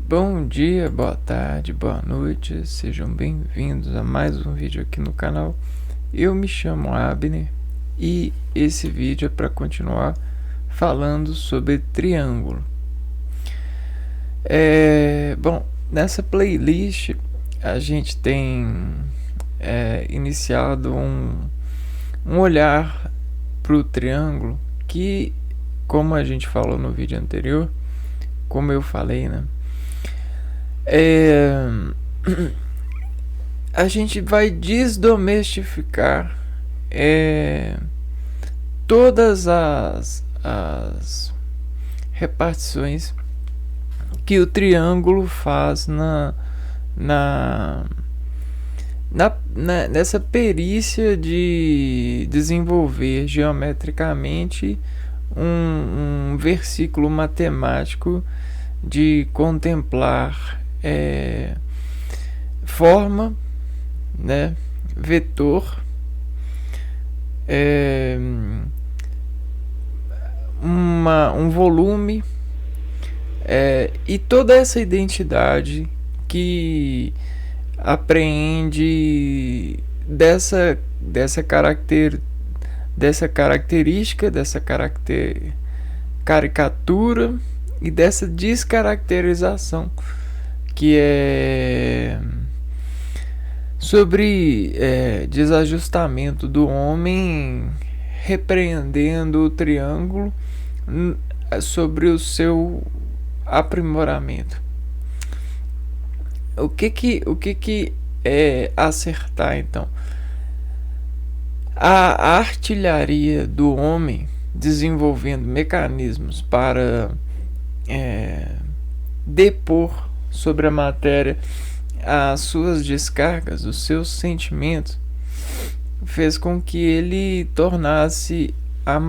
Bom dia, boa tarde, boa noite, sejam bem-vindos a mais um vídeo aqui no canal. Eu me chamo Abner e esse vídeo é para continuar falando sobre triângulo. Bom, nessa playlist a gente tem iniciado um olhar para o triângulo que, como a gente falou no vídeo anterior, como eu falei, né? A gente vai desdomestificar todas as repartições que o triângulo faz nessa perícia de desenvolver geometricamente um versículo matemático, de contemplar forma, né, vetor, um volume, e toda essa identidade que apreende dessa característica, dessa caricatura e dessa descaracterização, que é sobre desajustamento do homem, repreendendo o triângulo sobre o seu aprimoramento. O que é acertar, então? A artilharia do homem desenvolvendo mecanismos para depor sobre a matéria as suas descargas, os seus sentimentos, fez com que ele tornasse a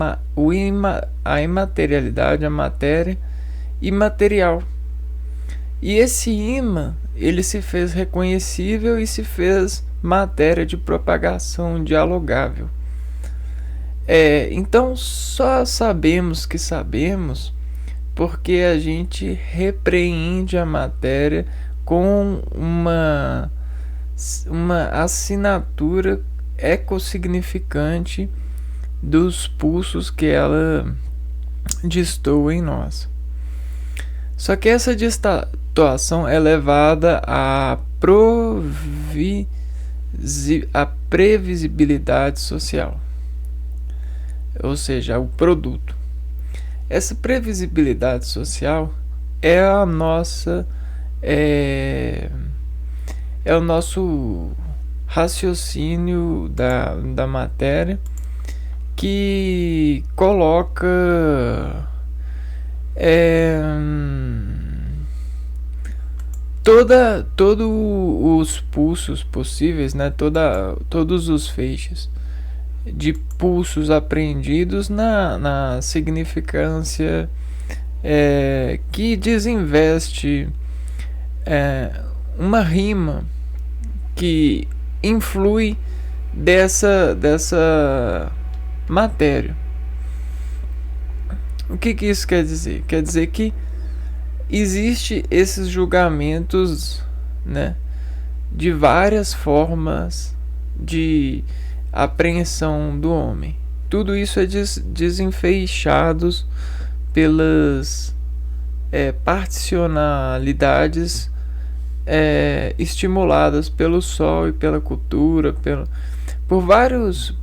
imaterialidade, a matéria, imaterial. E esse imã, ele se fez reconhecível e se fez matéria de propagação dialogável. Então só sabemos que sabemos porque a gente repreende a matéria com uma assinatura ecossignificante dos pulsos que ela destoa em nós. Só que essa destoação é levada à previsibilidade social, ou seja, ao produto. Essa previsibilidade social é a nossa é o nosso raciocínio da matéria, que coloca todos os pulsos possíveis, né? Todos os feixes de pulsos apreendidos na significância que desinveste uma rima que influi dessa matéria. O que isso quer dizer? Quer dizer que existe esses julgamentos, né, de várias formas de apreensão do homem. Tudo isso é desenfeixados pelas particionalidades estimuladas pelo sol e pela cultura, por vários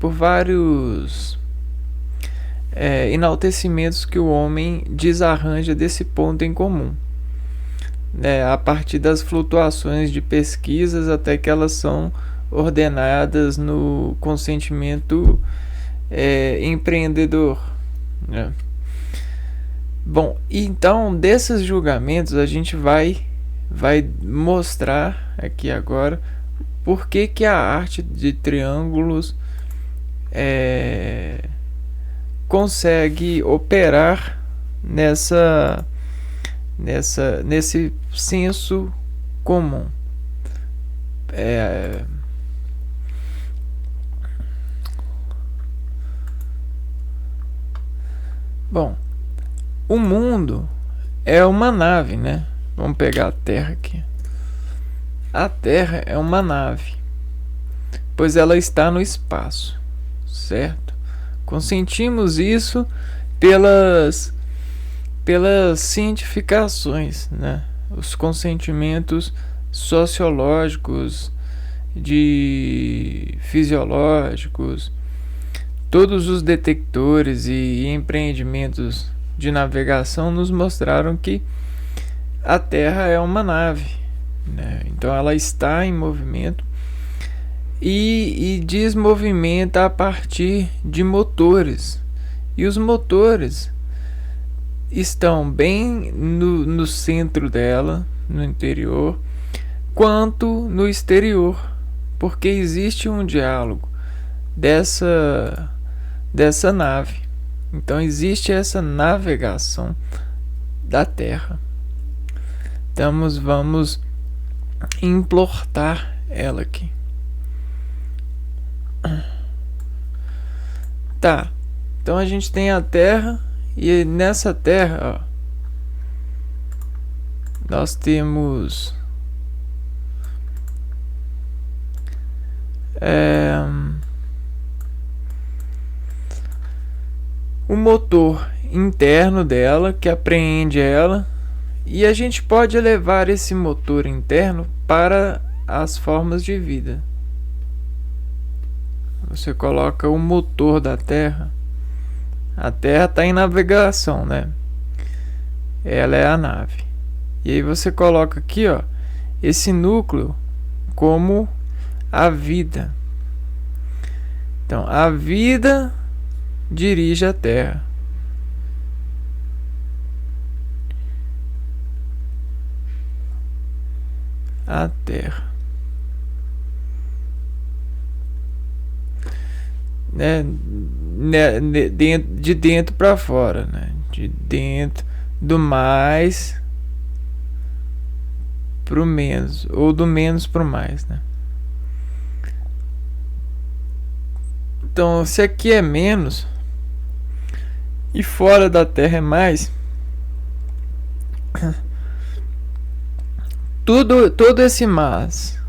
enaltecimentos que o homem desarranja desse ponto em comum, a partir das flutuações de pesquisas até que elas são ordenadas no consentimento empreendedor, né? Bom, então desses julgamentos a gente vai mostrar aqui agora por que a arte de triângulos consegue operar nesse senso comum. Bom, o mundo é uma nave, né? Vamos pegar a Terra aqui. A Terra é uma nave, pois ela está no espaço, certo? Consentimos isso pelas cientificações, né? Os consentimentos sociológicos, fisiológicos, todos os detectores e empreendimentos de navegação nos mostraram que a Terra é uma nave, né? Então ela está em movimento e desmovimenta a partir de motores. E os motores estão bem no centro dela, no interior, quanto no exterior, porque existe um diálogo dessa nave. Então existe essa navegação da Terra. Então vamos implantar ela aqui. Tá. Então a gente tem a Terra, e nessa Terra, ó, nós temos o motor interno dela que apreende ela, e a gente pode levar esse motor interno para as formas de vida. Você coloca o motor da Terra. A Terra está em navegação, né? Ela é a nave. E aí você coloca aqui, ó, esse núcleo como a vida. Então, a vida dirige a Terra. A Terra. Né? De dentro para fora, né? De dentro do mais pro menos, ou do menos pro mais, né? Então, se aqui é menos e fora da Terra é mais, todo esse mas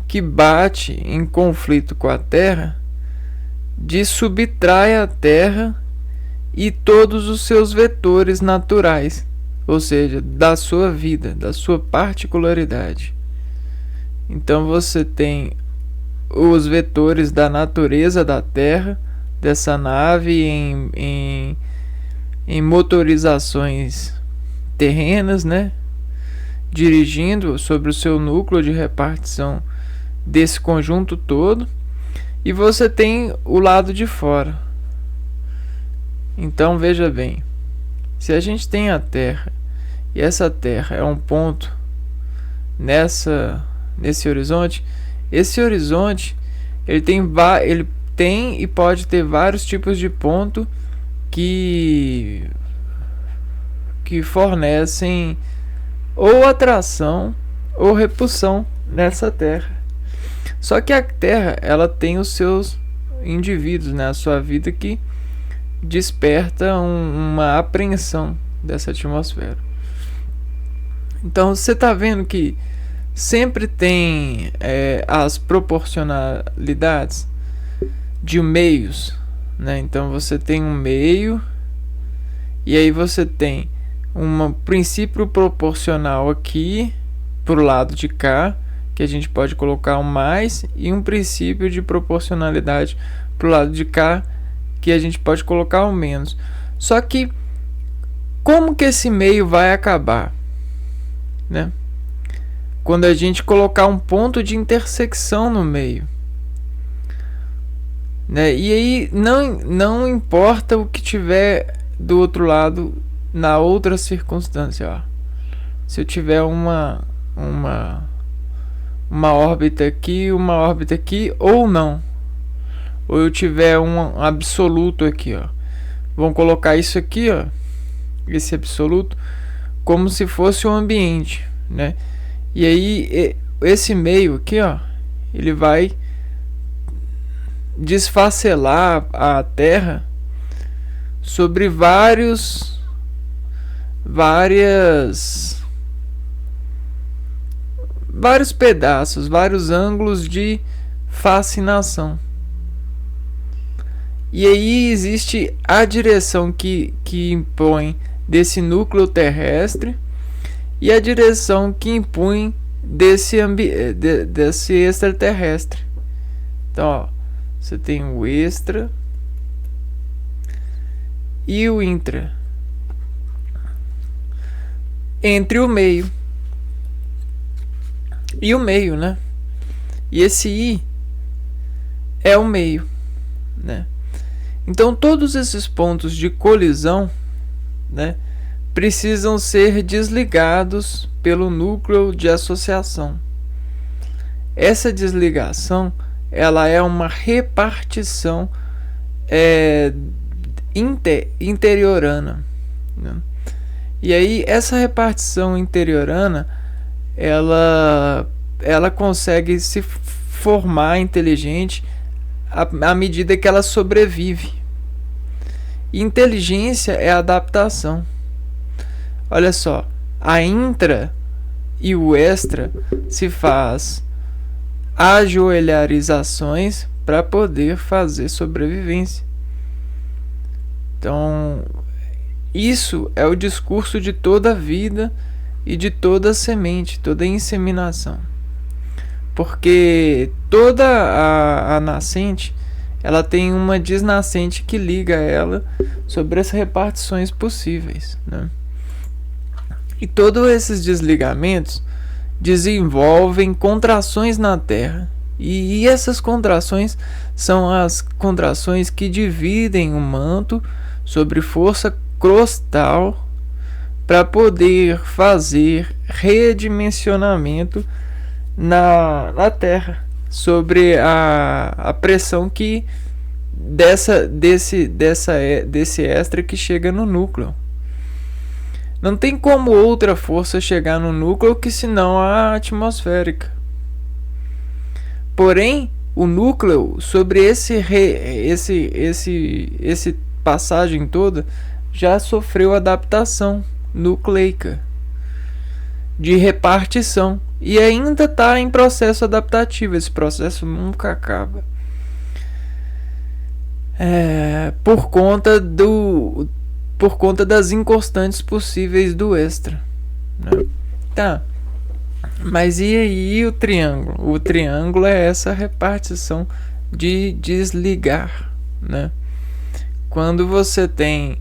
que bate em conflito com a Terra subtrai a Terra e todos os seus vetores naturais, ou seja, da sua vida, da sua particularidade. Então você tem os vetores da natureza da Terra, dessa nave em motorizações terrenas, né? Dirigindo sobre o seu núcleo de repartição desse conjunto todo, e você tem o lado de fora. Então veja bem, se a gente tem a Terra e essa Terra é um ponto nesse horizonte, esse horizonte ele tem e pode ter vários tipos de ponto que fornecem ou atração ou repulsão nessa Terra. Só que a Terra, ela tem os seus indivíduos, né? A sua vida, que desperta uma apreensão dessa atmosfera. Então você está vendo que sempre tem as proporcionalidades de meios, né? Então você tem um meio, e aí você tem um princípio proporcional aqui pro lado de cá, que a gente pode colocar um mais, e um princípio de proporcionalidade pro lado de cá, que a gente pode colocar um menos. Só que como que esse meio vai acabar, né? Quando a gente colocar um ponto de intersecção no meio, né? E aí não importa o que tiver do outro lado na outra circunstância, ó. Se eu tiver uma órbita aqui, uma órbita aqui, ou não, ou eu tiver um absoluto aqui, ó. Vamos colocar isso aqui, ó, esse absoluto, como se fosse um ambiente, né? E aí esse meio aqui, ó, ele vai desfacelar a Terra sobre vários vários pedaços, vários ângulos de fascinação. E aí existe a direção que impõe desse núcleo terrestre e a direção que impõe desse extraterrestre. Então, ó, você tem o extra e o intra. Entre o meio. E o meio, né? E esse I é o meio, né? Então, todos esses pontos de colisão, né, precisam ser desligados pelo núcleo de associação. Essa desligação, ela é uma repartição interiorana, né? E aí essa repartição interiorana, ela consegue se formar inteligente à medida que ela sobrevive. Inteligência é adaptação. Olha só, a intra e o extra se faz ajoelharizações para poder fazer sobrevivência. Então, isso é o discurso de toda a vida e de toda a semente, toda a inseminação. Porque toda a nascente, ela tem uma desnascente que liga ela sobre as repartições possíveis, né? E todos esses desligamentos desenvolvem contrações na Terra. E essas contrações são as contrações que dividem o manto sobre força crostal para poder fazer redimensionamento na Terra sobre a pressão que desse extra que chega no núcleo. Não tem como outra força chegar no núcleo que senão a atmosférica. Porém, o núcleo sobre esse passagem toda já sofreu adaptação nucleica de repartição e ainda está em processo adaptativo. Esse processo nunca acaba. Por conta das inconstantes possíveis do extra, né? Tá. Mas e aí o triângulo? O triângulo é essa repartição de desligar, né? Quando você tem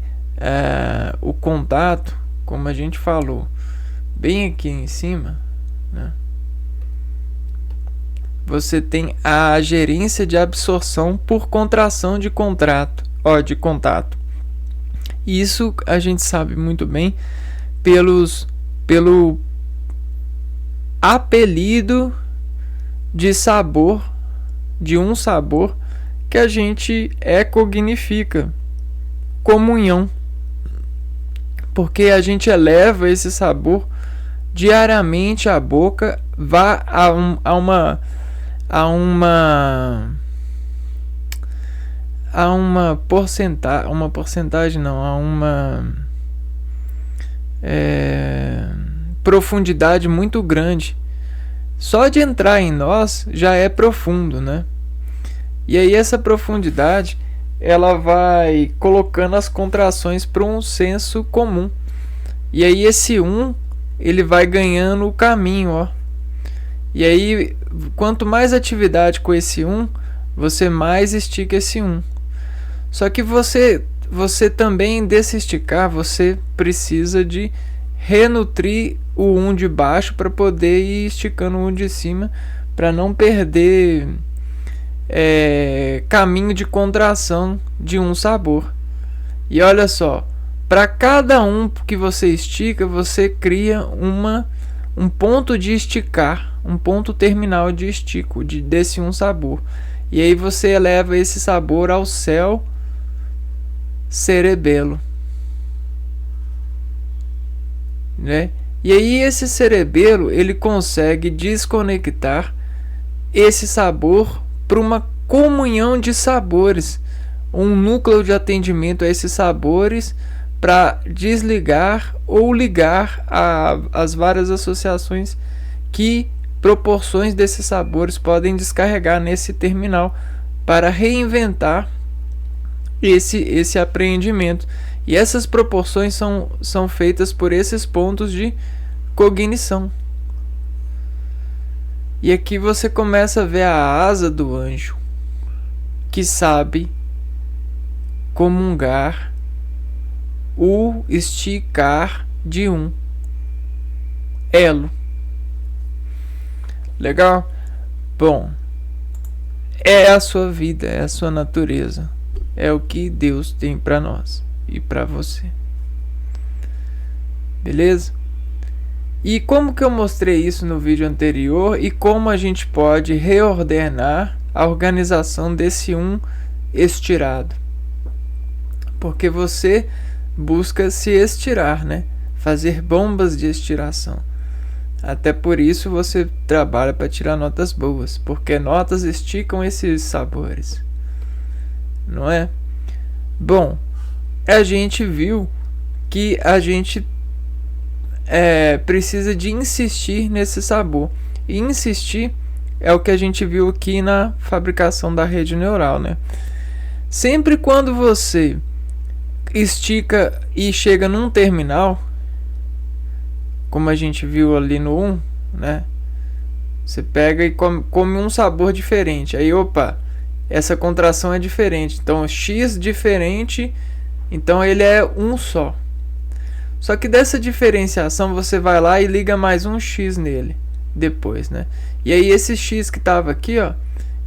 o contato, como a gente falou, bem aqui em cima, né? Você tem a gerência de absorção por contração de contato. Isso a gente sabe muito bem pelo apelido de sabor, de um sabor que a gente cognifica, comunhão. Porque a gente eleva esse sabor diariamente à boca, vá a uma profundidade muito grande. Só de entrar em nós já é profundo, né? E aí essa profundidade, ela vai colocando as contrações para um senso comum. E aí esse ele vai ganhando o caminho, ó. E aí, quanto mais atividade com esse você mais estica esse Só que você também, desse esticar, você precisa de renutrir o de baixo para poder ir esticando o de cima, para não perder caminho de contração de sabor. E olha só, para cada que você estica, você cria um ponto de esticar, um ponto terminal de estico desse sabor. E aí você eleva esse sabor ao céu cerebelo, né? E aí esse cerebelo, ele consegue desconectar esse sabor para uma comunhão de sabores, um núcleo de atendimento a esses sabores, para desligar ou ligar as várias associações que proporções desses sabores podem descarregar nesse terminal para reinventar esse apreendimento. E essas proporções são feitas por esses pontos de cognição. E aqui você começa a ver a asa do anjo, que sabe comungar o esticar de um elo. Legal? Bom, é a sua vida, é a sua natureza, é o que Deus tem para nós e para você. Beleza? E como que eu mostrei isso no vídeo anterior e como a gente pode reordenar a organização desse um estirado? Porque você busca se estirar, né? Fazer bombas de estiração. Até por isso você trabalha para tirar notas boas, porque notas esticam esses sabores, não é? Bom, a gente viu que a gente precisa de insistir nesse sabor. E insistir é o que a gente viu aqui na fabricação da rede neural, né? Sempre quando você estica e chega num terminal, como a gente viu ali no 1, né? Você pega e come um sabor diferente. Aí, opa, essa contração é diferente. Então, X diferente, então ele é um só. Só que dessa diferenciação você vai lá e liga mais um X nele depois, né? E aí esse X que estava aqui, ó,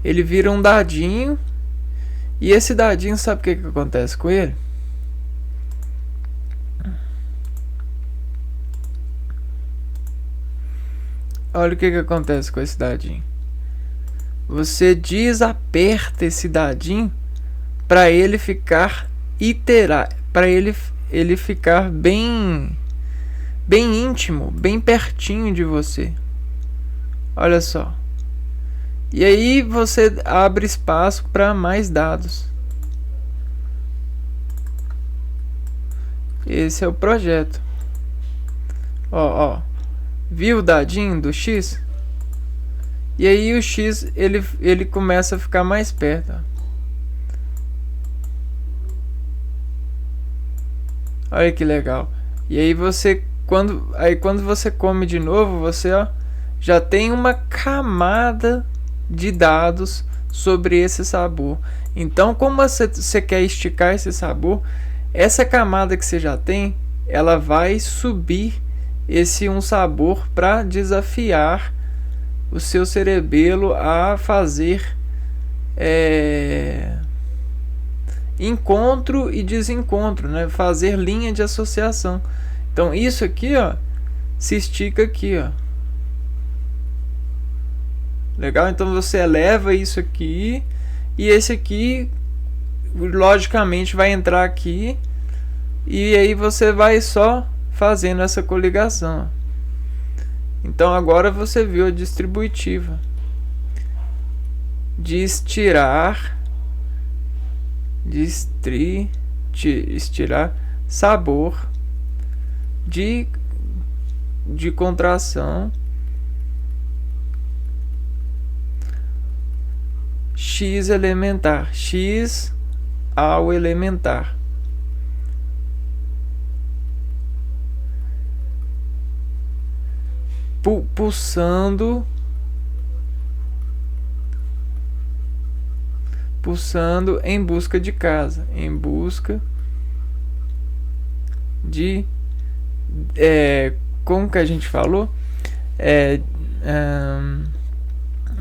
ele vira um dadinho. E esse dadinho, sabe o que acontece com ele? Olha o que acontece com esse dadinho. Você desaperta esse dadinho para ele ficar para ele ficar bem íntimo, bem pertinho de você. Olha só. E aí você abre espaço para mais dados. Esse é o projeto. Ó. Viu o dadinho do X? E aí o X ele começa a ficar mais perto. Ó. Olha que legal. E aí quando você come de novo, você já tem uma camada de dados sobre esse sabor. Então, como você quer esticar esse sabor, essa camada que você já tem, ela vai subir esse um sabor para desafiar o seu cerebelo a fazer encontro e desencontro, né? Fazer linha de associação. Então isso aqui, ó, se estica aqui, ó. Legal? Então você eleva isso aqui e esse aqui logicamente vai entrar aqui e aí você vai só fazendo essa coligação. Então agora você viu a distributiva de estirar sabor de contração X elementar, X ao elementar. Pulsando em busca de casa, em busca de como que a gente falou,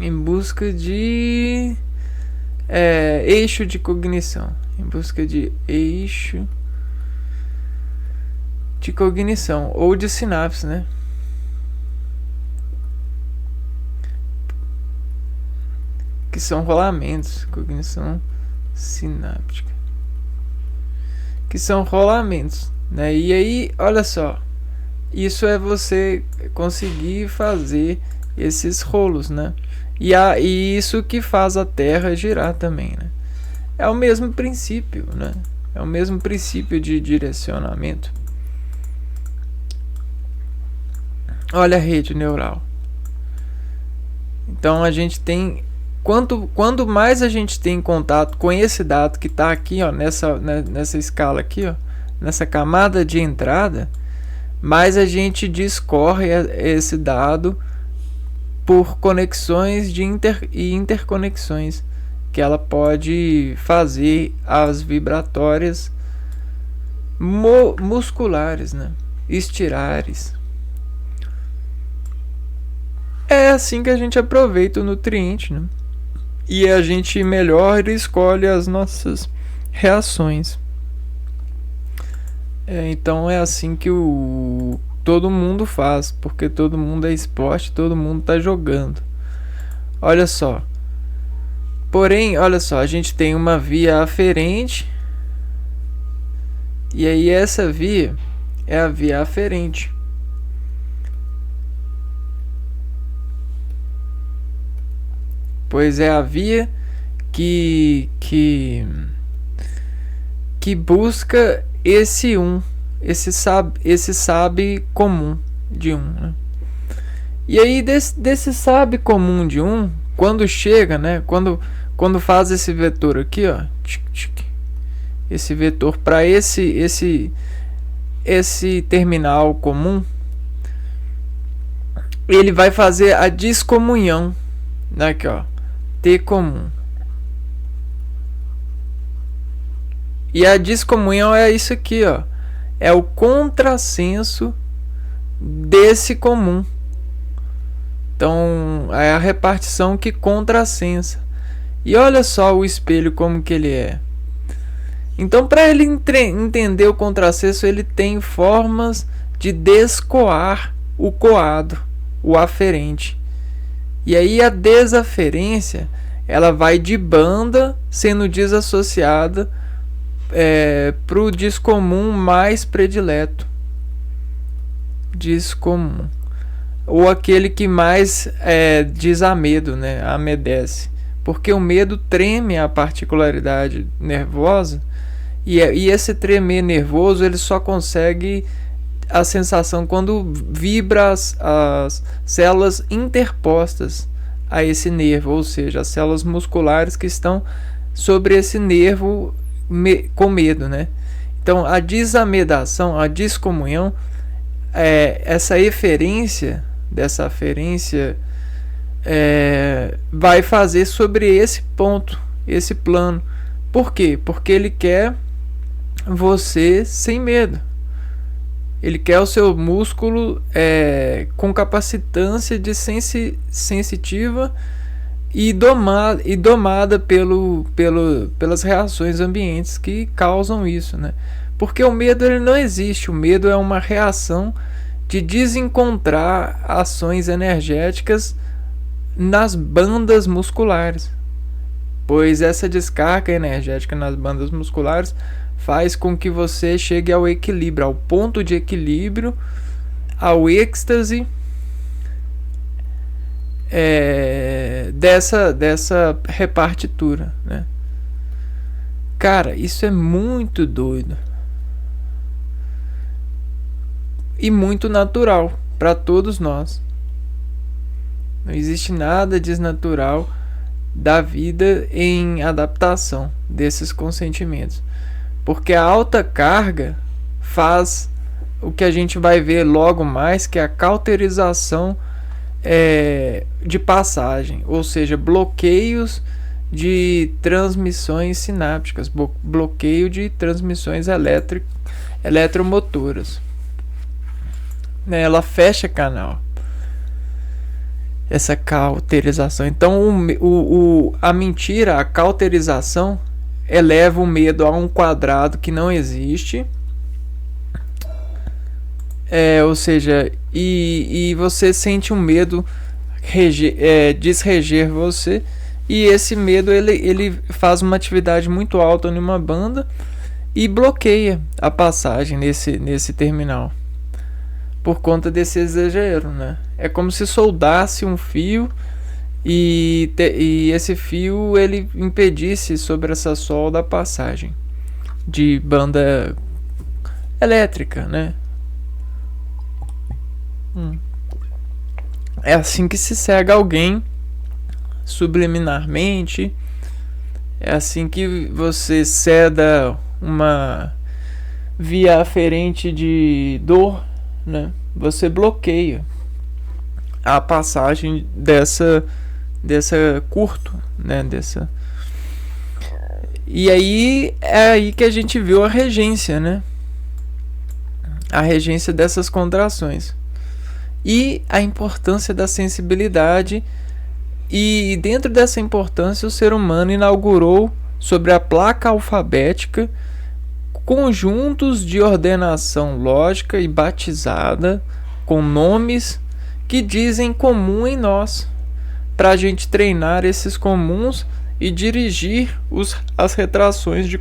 em busca de eixo de cognição, em busca de eixo de cognição ou de sinapse, né? Que são rolamentos, cognição sináptica, que são rolamentos, né? E aí, olha só, isso é você conseguir fazer esses rolos, né? E isso que faz a Terra girar também, né? É o mesmo princípio, né? É o mesmo princípio de direcionamento. Olha a rede neural. Então a gente tem, quanto mais a gente tem contato com esse dado que está aqui, ó, nessa escala aqui, ó, nessa camada de entrada, mais a gente discorre esse dado por conexões e interconexões que ela pode fazer as vibratórias musculares, né? Estirares. É assim que a gente aproveita o nutriente, né? E a gente melhor escolhe as nossas reações. Então é assim que todo mundo faz, porque todo mundo é esporte, todo mundo está jogando. Olha só. Porém, olha só, a gente tem uma via aferente, e aí essa via é a via aferente. Pois é a via que busca esse sabe comum de né? E aí desse sabe comum de quando chega, né? Quando faz esse vetor aqui, ó, esse vetor para esse terminal comum, ele vai fazer a descomunhão, né? Aqui, ó, T comum. E a descomunhão é isso aqui, ó. É o contrassenso desse comum. Então, é a repartição que contrassensa. E olha só o espelho como que ele é. Então, para ele entender o contrassenso, ele tem formas de descoar o coado, o aferente. E aí a desaferência, ela vai de banda sendo desassociada para o descomum mais predileto. Descomum. Ou aquele que mais diz a medo, né? Amedece. Porque o medo treme a particularidade nervosa, e esse tremer nervoso ele só consegue a sensação quando vibra as células interpostas a esse nervo, ou seja, as células musculares que estão sobre esse nervo com medo, né? Então a desamedação, a descomunhão, essa eferência dessa aferência vai fazer sobre esse ponto, esse plano. Por quê? Porque ele quer você sem medo. Ele quer o seu músculo com capacitância de sensitiva e domada pelas reações ambientes que causam isso, né? Porque o medo ele não existe. O medo é uma reação de desencontrar ações energéticas nas bandas musculares, pois essa descarga energética nas bandas musculares faz com que você chegue ao equilíbrio, ao ponto de equilíbrio, ao êxtase dessa repartitura, né? Cara, isso é muito doido e muito natural para todos nós. Não existe nada desnatural da vida em adaptação desses consentimentos. Porque a alta carga faz o que a gente vai ver logo mais, que é a cauterização de passagem, ou seja, bloqueios de transmissões sinápticas, bloqueio de transmissões eletromotoras. Ela fecha canal. Essa cauterização. Então a mentira, a cauterização, eleva o medo a um quadrado que não existe. Ou seja, e você sente um medo desreger você, e esse medo ele faz uma atividade muito alta numa banda e bloqueia a passagem nesse terminal por conta desse exagero, né? É como se soldasse um fio e esse fio ele impedisse sobre essa solda a passagem. de banda elétrica, né? É assim que se cega alguém subliminarmente. É assim que você ceda uma via aferente de dor, né? Você bloqueia a passagem dessa curto, né? E aí é aí que a gente viu a regência, né? A regência dessas contrações. E a importância da sensibilidade. E dentro dessa importância, o ser humano inaugurou sobre a placa alfabética conjuntos de ordenação lógica e batizada com nomes que dizem comum em nós, para a gente treinar esses comuns e dirigir as retrações de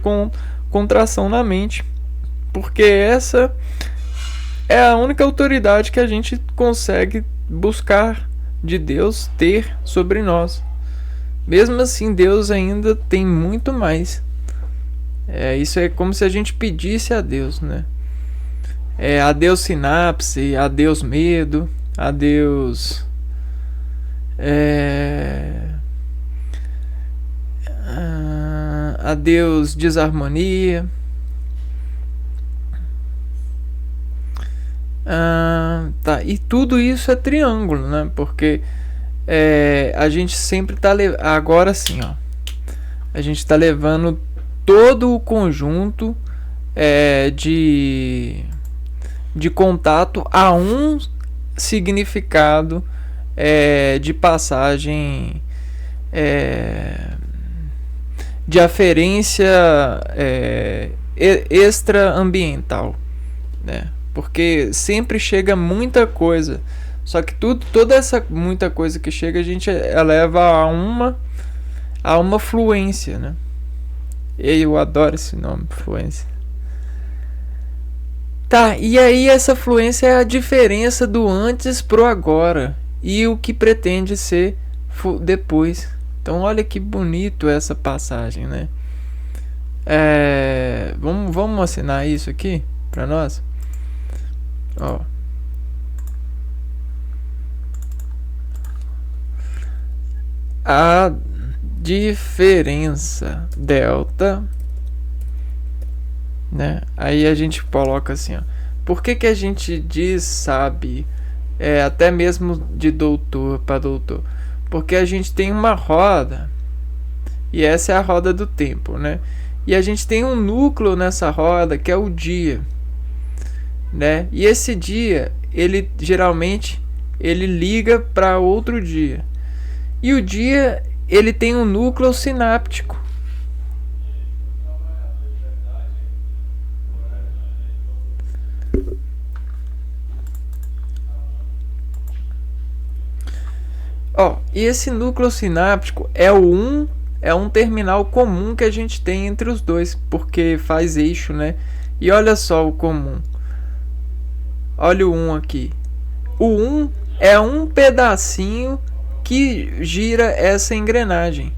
contração na mente, porque essa é a única autoridade que a gente consegue buscar de Deus ter sobre nós. Mesmo assim, Deus ainda tem muito mais. Isso é como se a gente pedisse a Deus, né? Adeus sinapse, adeus medo, adeus adeus desarmonia, tá. E tudo isso é triângulo, né? Porque a gente sempre tá agora sim, ó, a gente tá levando todo o conjunto de contato a um significado de passagem de aferência extraambiental, né? Porque sempre chega muita coisa, só que toda essa muita coisa que chega a gente eleva a uma fluência, né? Eu adoro esse nome, fluência. Tá, e aí essa fluência é a diferença do antes pro agora e o que pretende ser depois. Então olha que bonito essa passagem, né? Vamos assinar isso aqui para nós? Ó. A diferença delta, né? Aí a gente coloca assim, ó. Por que a gente diz sabe, até mesmo de doutor para doutor? Porque a gente tem uma roda, e essa é a roda do tempo, né? E a gente tem um núcleo nessa roda que é o dia, né? E esse dia, ele geralmente ele liga para outro dia. E o dia, ele tem um núcleo sináptico. E esse núcleo sináptico é um terminal comum que a gente tem entre os dois, porque faz eixo, né? E olha só o comum. Olha o 1 aqui. O 1 é um pedacinho que gira essa engrenagem,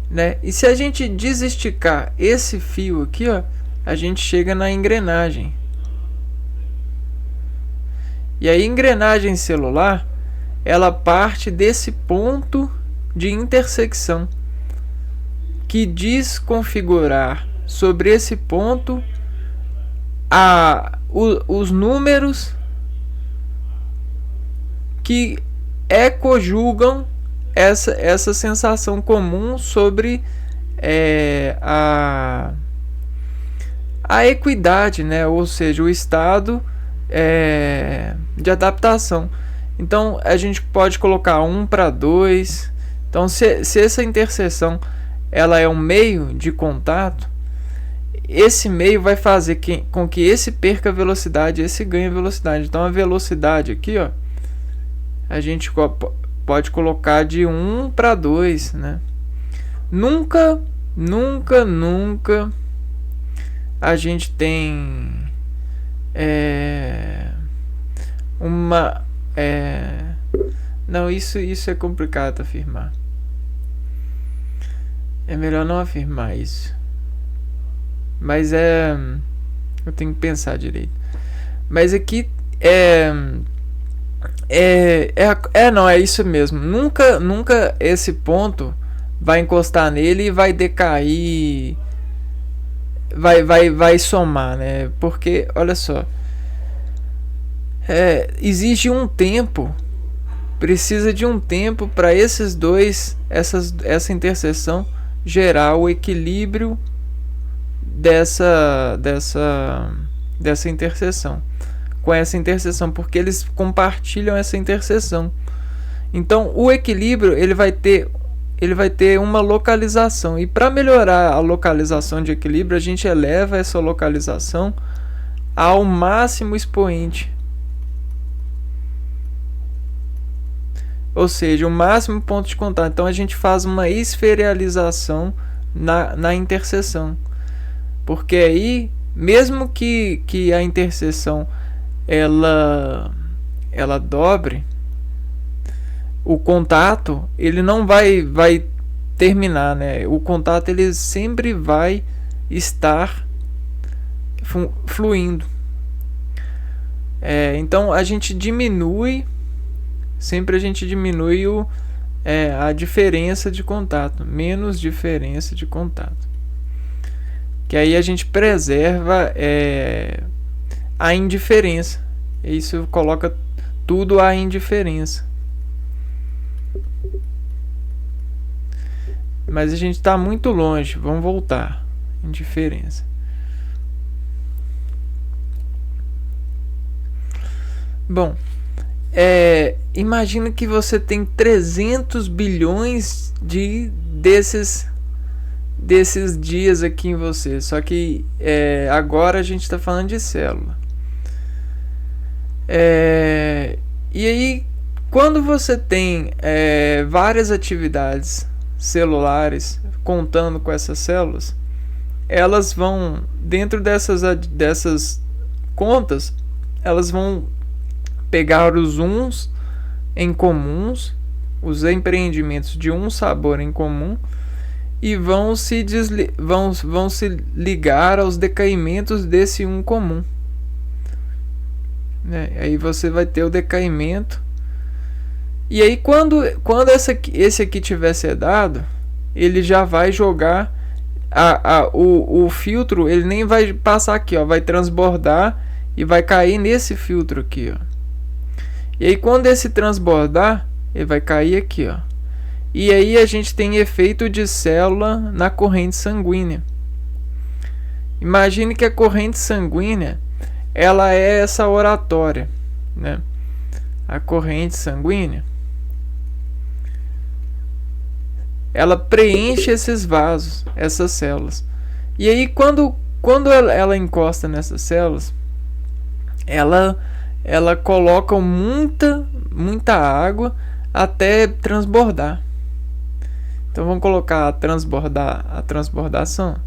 né? E se a gente desesticar esse fio aqui, ó, a gente chega na engrenagem. E a engrenagem celular, ela parte desse ponto de intersecção que diz configurar sobre esse ponto os números que conjugam essa sensação comum sobre a equidade, né? Ou seja, o estado de adaptação. Então a gente pode colocar 1 para 2. Então se essa interseção ela é um meio de contato, esse meio vai fazer com que esse perca velocidade, esse ganhe velocidade. Então a velocidade aqui, ó, a gente pode colocar de 1 para 2, né? Nunca a gente tem uma não, isso é complicado afirmar. É melhor não afirmar isso. Mas eu tenho que pensar direito. Mas aqui não, é isso mesmo. Nunca esse ponto vai encostar nele e vai decair, vai somar, né? Porque, olha só, exige um tempo, precisa de um tempo para esses dois, essa interseção gerar o equilíbrio dessa interseção, com essa interseção, porque eles compartilham essa interseção. Então, o equilíbrio ele vai ter uma localização, e para melhorar a localização de equilíbrio, a gente eleva essa localização ao máximo expoente, ou seja, o máximo ponto de contato. Então a gente faz uma esferialização na interseção, porque aí, mesmo que a interseção ela dobre, o contato ele não vai terminar, né? O contato ele sempre vai estar fluindo. Então a gente diminui a diferença de contato, menos diferença de contato, que aí a gente preserva a indiferença. Isso coloca tudo à indiferença. Mas a gente está muito longe. Vamos voltar. Indiferença. Bom, imagina que você tem 300 bilhões desses dias aqui em você. Só que agora a gente está falando de célula. E aí, quando você tem várias atividades celulares contando com essas células, elas vão, dentro dessas contas, elas vão pegar os uns em comuns, os empreendimentos de um sabor em comum, e vão se ligar aos decaimentos desse um comum. Aí você vai ter o decaimento. E aí quando esse aqui tiver sedado, ele já vai jogar o filtro, ele nem vai passar aqui, ó, vai transbordar e vai cair nesse filtro aqui, ó. E aí quando esse transbordar, ele vai cair aqui, ó. E aí a gente tem efeito de célula na corrente sanguínea. Imagine que a corrente sanguínea, ela é essa oratória, né? A corrente sanguínea, ela preenche esses vasos, essas células. E aí quando ela encosta nessas células, ela coloca muita água até transbordar. Então vamos colocar a transbordação.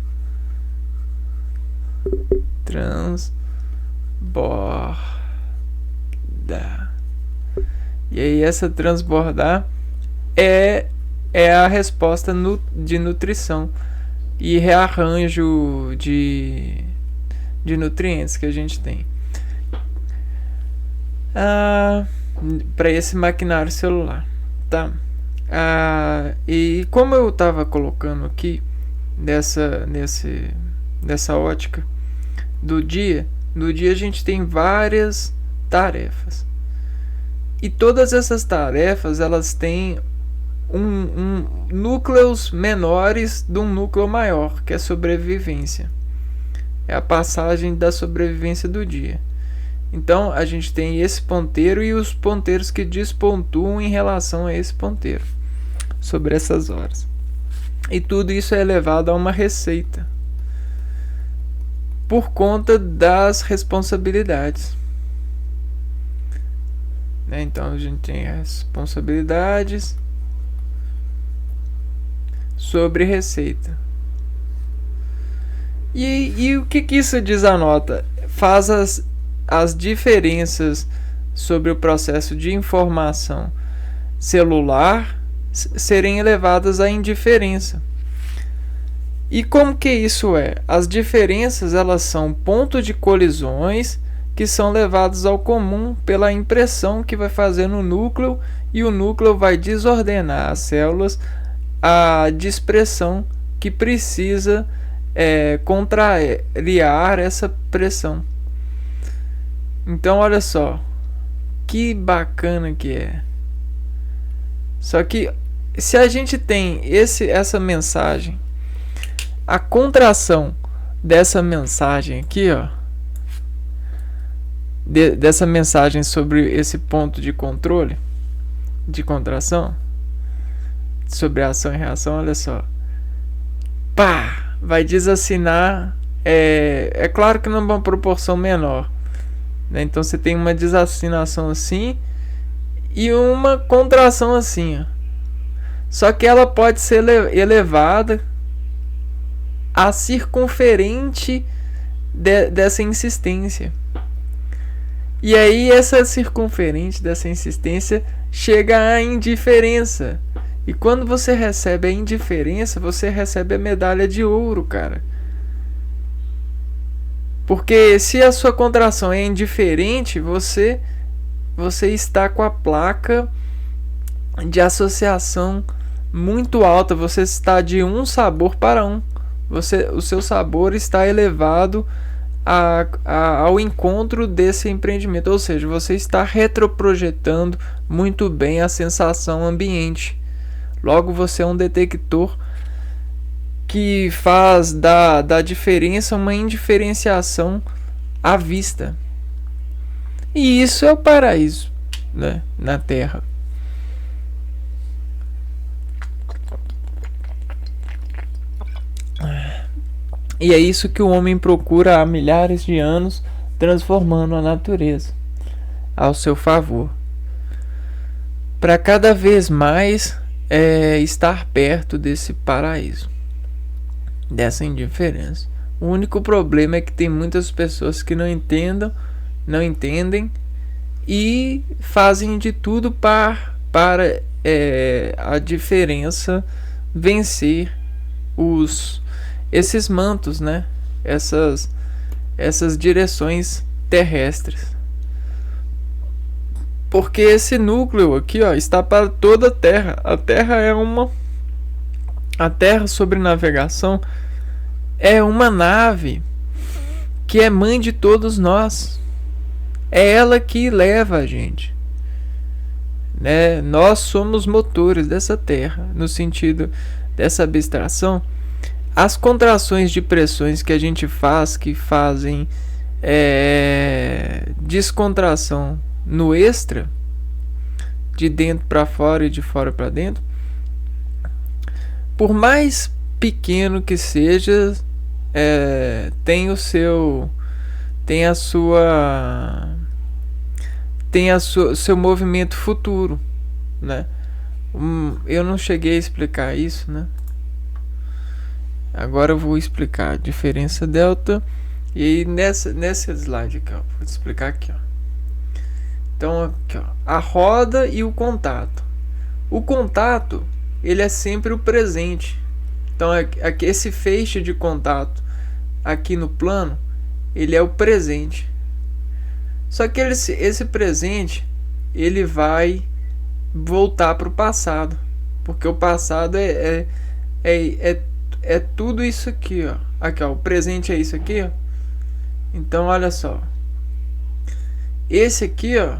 Transborda. E aí essa transbordar é a resposta de nutrição e rearranjo de nutrientes que a gente tem para esse maquinário celular, tá? E como eu estava colocando aqui nessa ótica do dia, no dia a gente tem várias tarefas, e todas essas tarefas elas têm núcleos menores de um núcleo maior, que é a sobrevivência. É a passagem da sobrevivência do dia. Então a gente tem esse ponteiro e os ponteiros que despontuam em relação a esse ponteiro sobre essas horas. E tudo isso é elevado a uma receita por conta das responsabilidades. Então a gente tem as responsabilidades sobre receita. E o que isso diz a nota? Faz as diferenças sobre o processo de informação celular serem elevadas à indiferença. E como que isso é? As diferenças, elas são pontos de colisões que são levados ao comum pela impressão que vai fazer no núcleo, e o núcleo vai desordenar as células a dispersão que precisa contrariar essa pressão. Então olha só que bacana que é. Só que se a gente tem essa mensagem, a contração dessa mensagem aqui, ó, dessa mensagem sobre esse ponto de controle de contração, sobre ação e reação, olha só, pá, vai desassinar, é claro que numa proporção menor, né? Então você tem uma desassinação assim e uma contração assim, ó. Só que ela pode ser elevada a circunferente dessa insistência. E aí essa circunferente dessa insistência chega à indiferença. E quando você recebe a indiferença, você recebe a medalha de ouro, cara. Porque se a sua contração é indiferente, você está com a placa de associação muito alta. Você está de um sabor para um. O seu sabor está elevado ao encontro desse empreendimento. Ou seja, você está retroprojetando muito bem a sensação ambiente. Logo, você é um detector que faz da diferença uma indiferenciação à vista. E isso é o paraíso, né, na Terra. E é isso que o homem procura há milhares de anos, transformando a natureza ao seu favor, para cada vez mais estar perto desse paraíso, dessa indiferença. O único problema é que tem muitas pessoas que não entendem e fazem de tudo para a diferença vencer esses mantos, né? Essas direções terrestres. Porque esse núcleo aqui, ó, está para toda a Terra. A Terra sobre navegação é uma nave que é mãe de todos nós. É ela que leva a gente, né? Nós somos motores dessa Terra, no sentido dessa abstração. As contrações de pressões que a gente faz, que fazem descontração no extra, de dentro para fora e de fora para dentro, por mais pequeno que seja, tem o seu movimento futuro, né? Eu não cheguei a explicar isso, né? Agora eu vou explicar a diferença delta. E nessa slide aqui, ó, vou explicar aqui, ó. Então aqui, ó, a roda e o contato. O contato, ele é sempre o presente. Então aqui, esse feixe de contato aqui no plano, ele é o presente. Só que esse presente, ele vai voltar para o passado, porque o passado é tudo isso aqui, ó. Aqui, ó, o presente é isso aqui, ó. Então olha só, esse aqui, ó,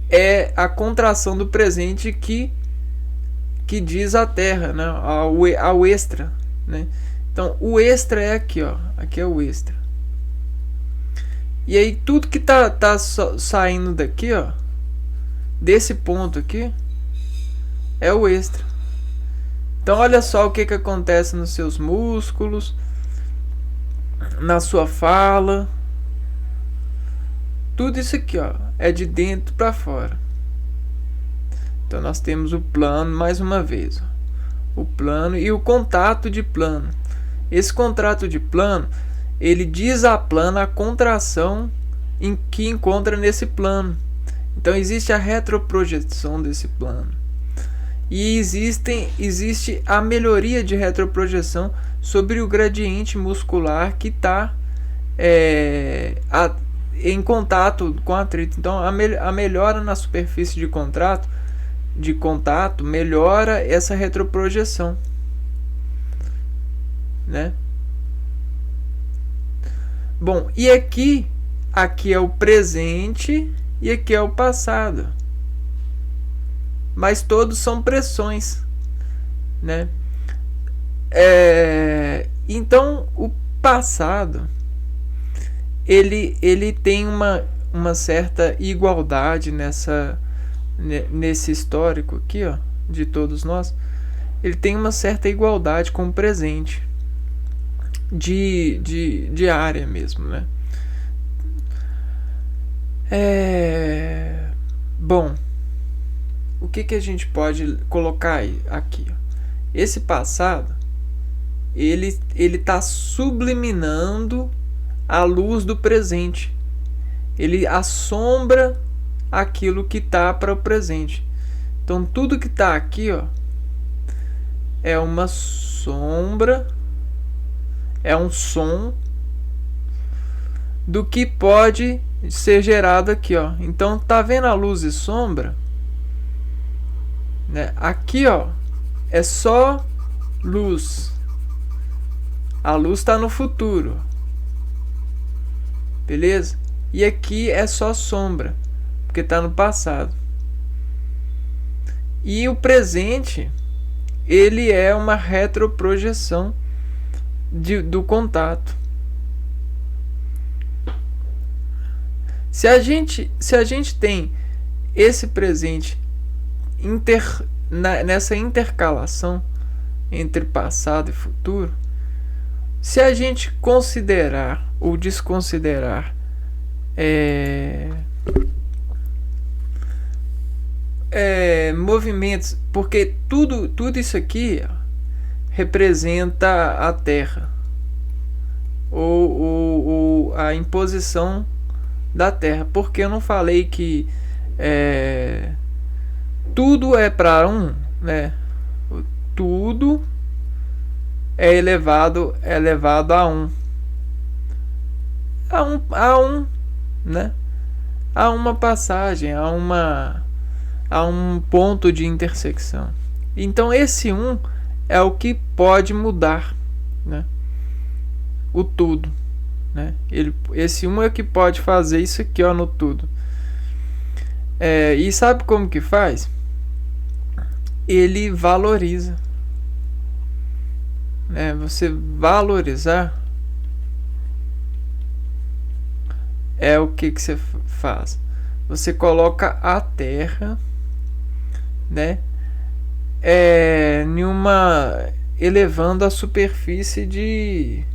é a contração do presente que diz a Terra, né? Ao extra, né? Então o extra é aqui, ó. Aqui é o extra. E aí tudo que tá saindo daqui, ó, desse ponto aqui, é o extra. Então olha só o que acontece nos seus músculos, na sua fala. Tudo isso aqui, ó, é de dentro para fora. Então nós temos o plano, mais uma vez, ó, o plano e o contato de plano. Esse contrato de plano, ele desaplana a contração que encontra nesse plano. Então existe a retroprojeção desse plano. E existe a melhoria de retroprojeção sobre o gradiente muscular que está em contato com atrito. Então a melhora na superfície de contato melhora essa retroprojeção, né? Bom, e aqui é o presente e aqui é o passado, mas todos são pressões, né? Então o passado ele tem uma certa igualdade nesse histórico aqui, ó, de todos nós. Ele tem uma certa igualdade com o presente de área mesmo, né? Bom, o que a gente pode colocar aqui? Esse passado ele está subliminando a luz do presente. Ele assombra aquilo que está para o presente. Então tudo que está aqui, ó, é uma sombra, é um som do que pode ser gerado aqui, ó. Então tá vendo a luz e sombra, né? Aqui, ó, é só luz. A luz está no futuro, beleza? E aqui é só sombra, porque está no passado. E o presente, ele é uma retroprojeção do contato. Se a gente tem esse presente nessa intercalação entre passado e futuro, se a gente considerar ou desconsiderar movimentos, porque tudo isso aqui representa a Terra ou a imposição da Terra. Porque eu não falei que tudo é para um, né? Tudo é elevado a um, né? A uma passagem, a um ponto de intersecção. Então esse é o que pode mudar, né? O tudo, né? Esse é o que pode fazer isso aqui, ó, no tudo. E sabe como que faz? Ele valoriza, né? Você valorizar é o que você faz. Você coloca a Terra, né? Elevando a superfície de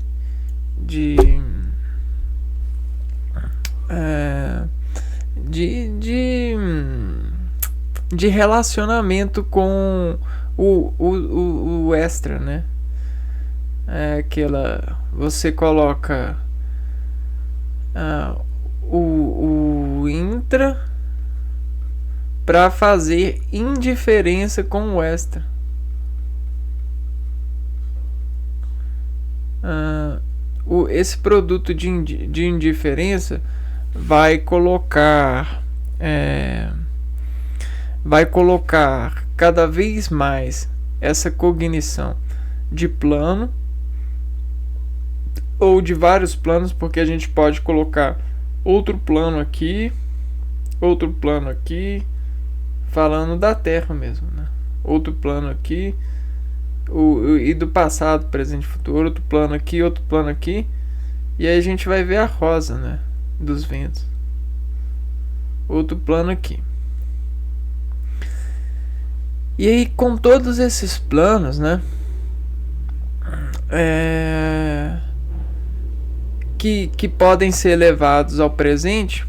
relacionamento com o extra, né? Você coloca o intra para fazer indiferença com o extra. Esse produto de indiferença vai colocar cada vez mais essa cognição de plano ou de vários planos, porque a gente pode colocar outro plano aqui, falando da Terra mesmo, né? Outro plano aqui, e do passado, presente e futuro, outro plano aqui, e aí a gente vai ver a rosa, né, dos ventos. Outro plano aqui. E aí, com todos esses planos, né, que podem ser levados ao presente,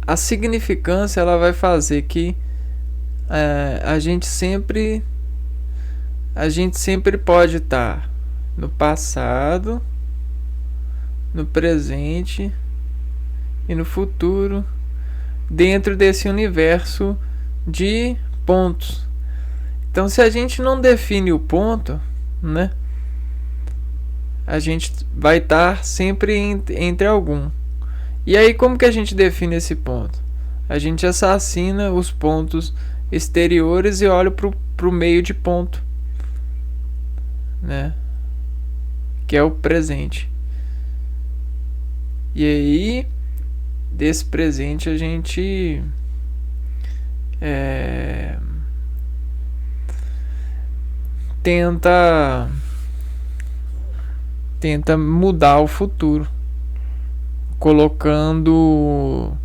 a significância ela vai fazer que a gente sempre pode estar no passado, no presente e no futuro dentro desse universo de pontos. Então, se a gente não define o ponto, né, a gente vai estar sempre entre algum. E aí, como que a gente define esse ponto? A gente assassina os pontos exteriores e olha para o meio de ponto, né, que é o presente. E aí, desse presente, a gente tenta mudar o futuro, colocando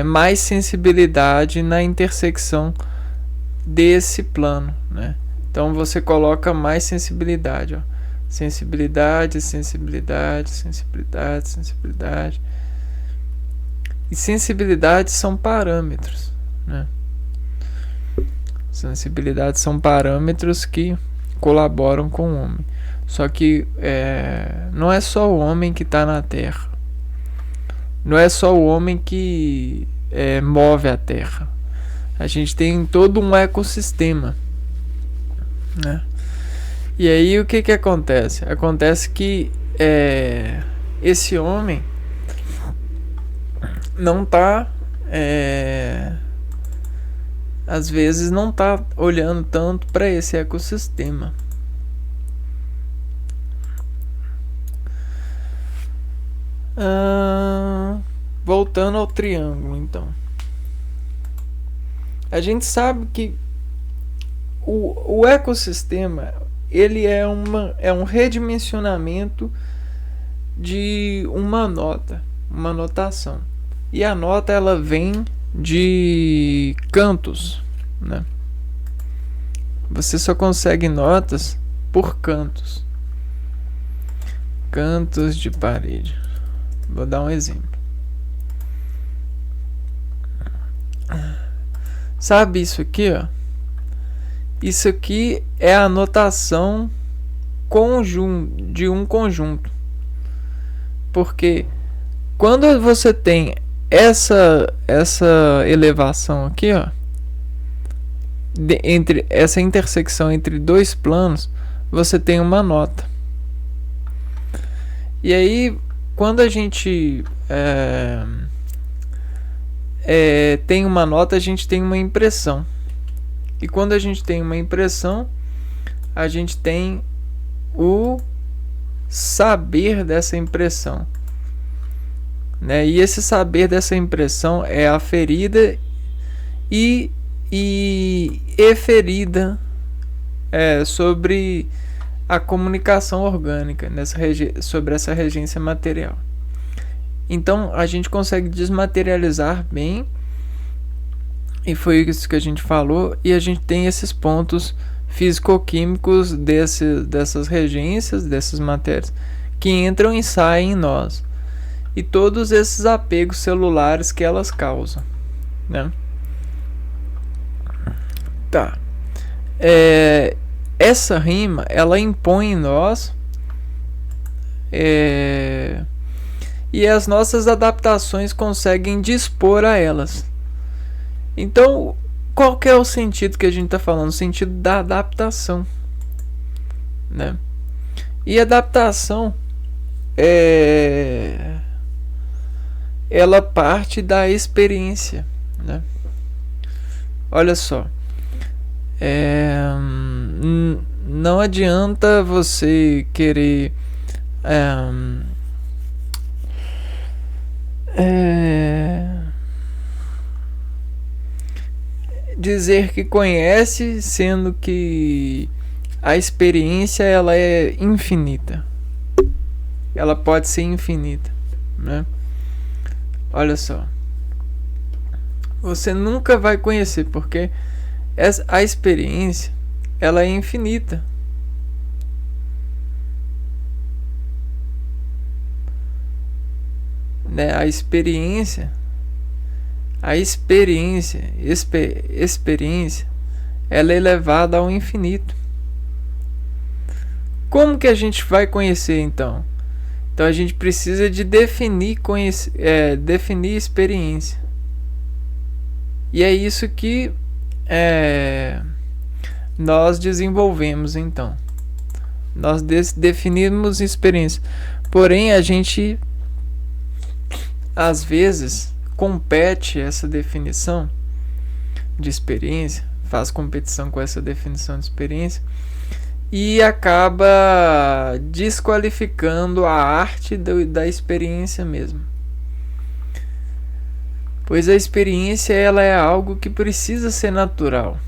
mais sensibilidade na intersecção desse plano, né? Então você coloca mais sensibilidade, ó. Sensibilidade, sensibilidade, sensibilidade, sensibilidade. E sensibilidade são parâmetros, né? Sensibilidade são parâmetros que colaboram com o homem. Só que não é só o homem que está na Terra. Não é só o homem que move a Terra. A gente tem todo um ecossistema, né? E aí o que acontece? Acontece que esse homem não está, às vezes não está olhando tanto para esse ecossistema. Voltando ao triângulo, então, a gente sabe que o ecossistema ele é um redimensionamento de uma notação, e a nota ela vem de cantos, né? Você só consegue notas por cantos de parede. Vou dar um exemplo. Sabe isso aqui, ó? Isso aqui é a notação de um conjunto. Porque quando você tem essa elevação aqui, ó, entre essa intersecção entre dois planos, você tem uma nota. E aí, quando a gente tem uma nota, a gente tem uma impressão. E quando a gente tem uma impressão, a gente tem o saber dessa impressão, né? E esse saber dessa impressão é aferida e eferida sobre a comunicação orgânica, sobre essa regência material. Então a gente consegue desmaterializar bem, e foi isso que a gente falou, e a gente tem esses pontos físico-químicos dessas regências, dessas matérias, que entram e saem em nós, e todos esses apegos celulares que elas causam, né? Tá. Essa rima, ela impõe em nós e as nossas adaptações conseguem dispor a elas. Então, qual que é o sentido que a gente está falando? O sentido da adaptação, né? E adaptação ela parte da experiência, né? Olha só, não adianta você querer dizer que conhece, sendo que a experiência ela é infinita. Ela pode ser infinita, né? Olha só, você nunca vai conhecer, porque a experiência ela é infinita. Né? A experiência ela é elevada ao infinito. Como que a gente vai conhecer então? Então a gente precisa de definir experiência, E é isso que nós desenvolvemos então. Nós definimos experiência. Porém, a gente às vezes compete essa definição de experiência, faz competição com essa definição de experiência e acaba desqualificando a arte da experiência mesmo. Pois a experiência ela é algo que precisa ser natural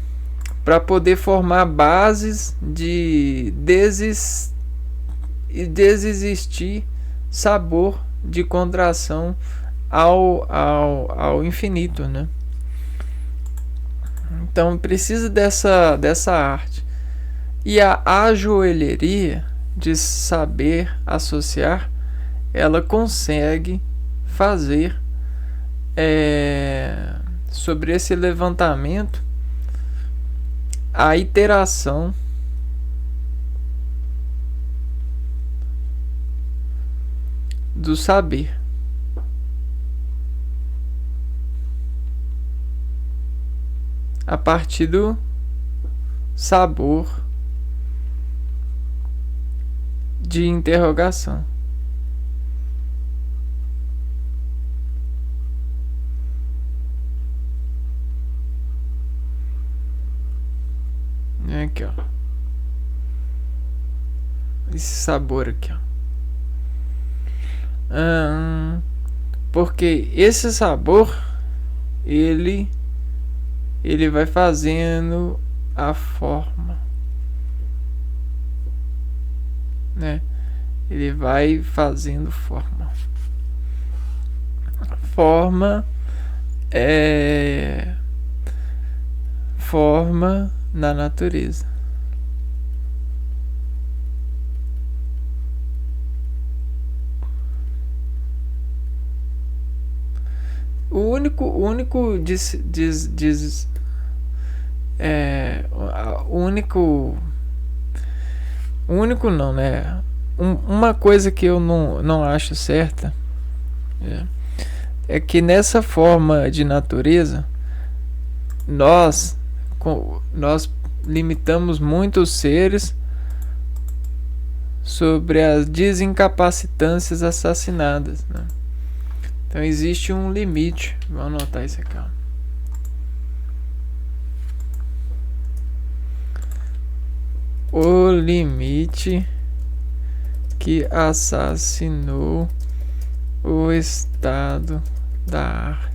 para poder formar bases de desexistir sabor de contração ao infinito, né? Então precisa dessa arte. E a ajoelheria de saber associar, ela consegue fazer sobre esse levantamento a iteração do saber. A partir do sabor de interrogação. Aqui, ó. Esse sabor aqui, ó. Porque esse sabor ele vai fazendo a forma, né? Ele vai fazendo forma. Forma forma na natureza. O único não, né? Uma coisa que eu não acho certa é que nessa forma de natureza nós limitamos muito os seres sobre as desincapacitâncias assassinadas, né? Então existe um limite. Vamos anotar isso aqui, ó. O limite que assassinou o estado da arte.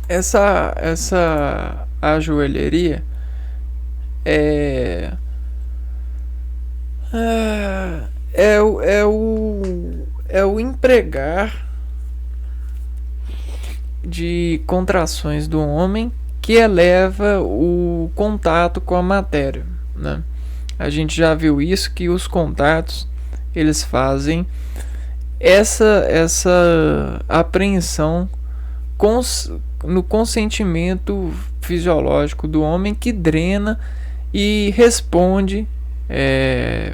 Essa ajoelheria é o empregar de contrações do homem que eleva o contato com a matéria, né? A gente já viu isso, que os contatos eles fazem essa apreensão no consentimento fisiológico do homem, que drena e responde,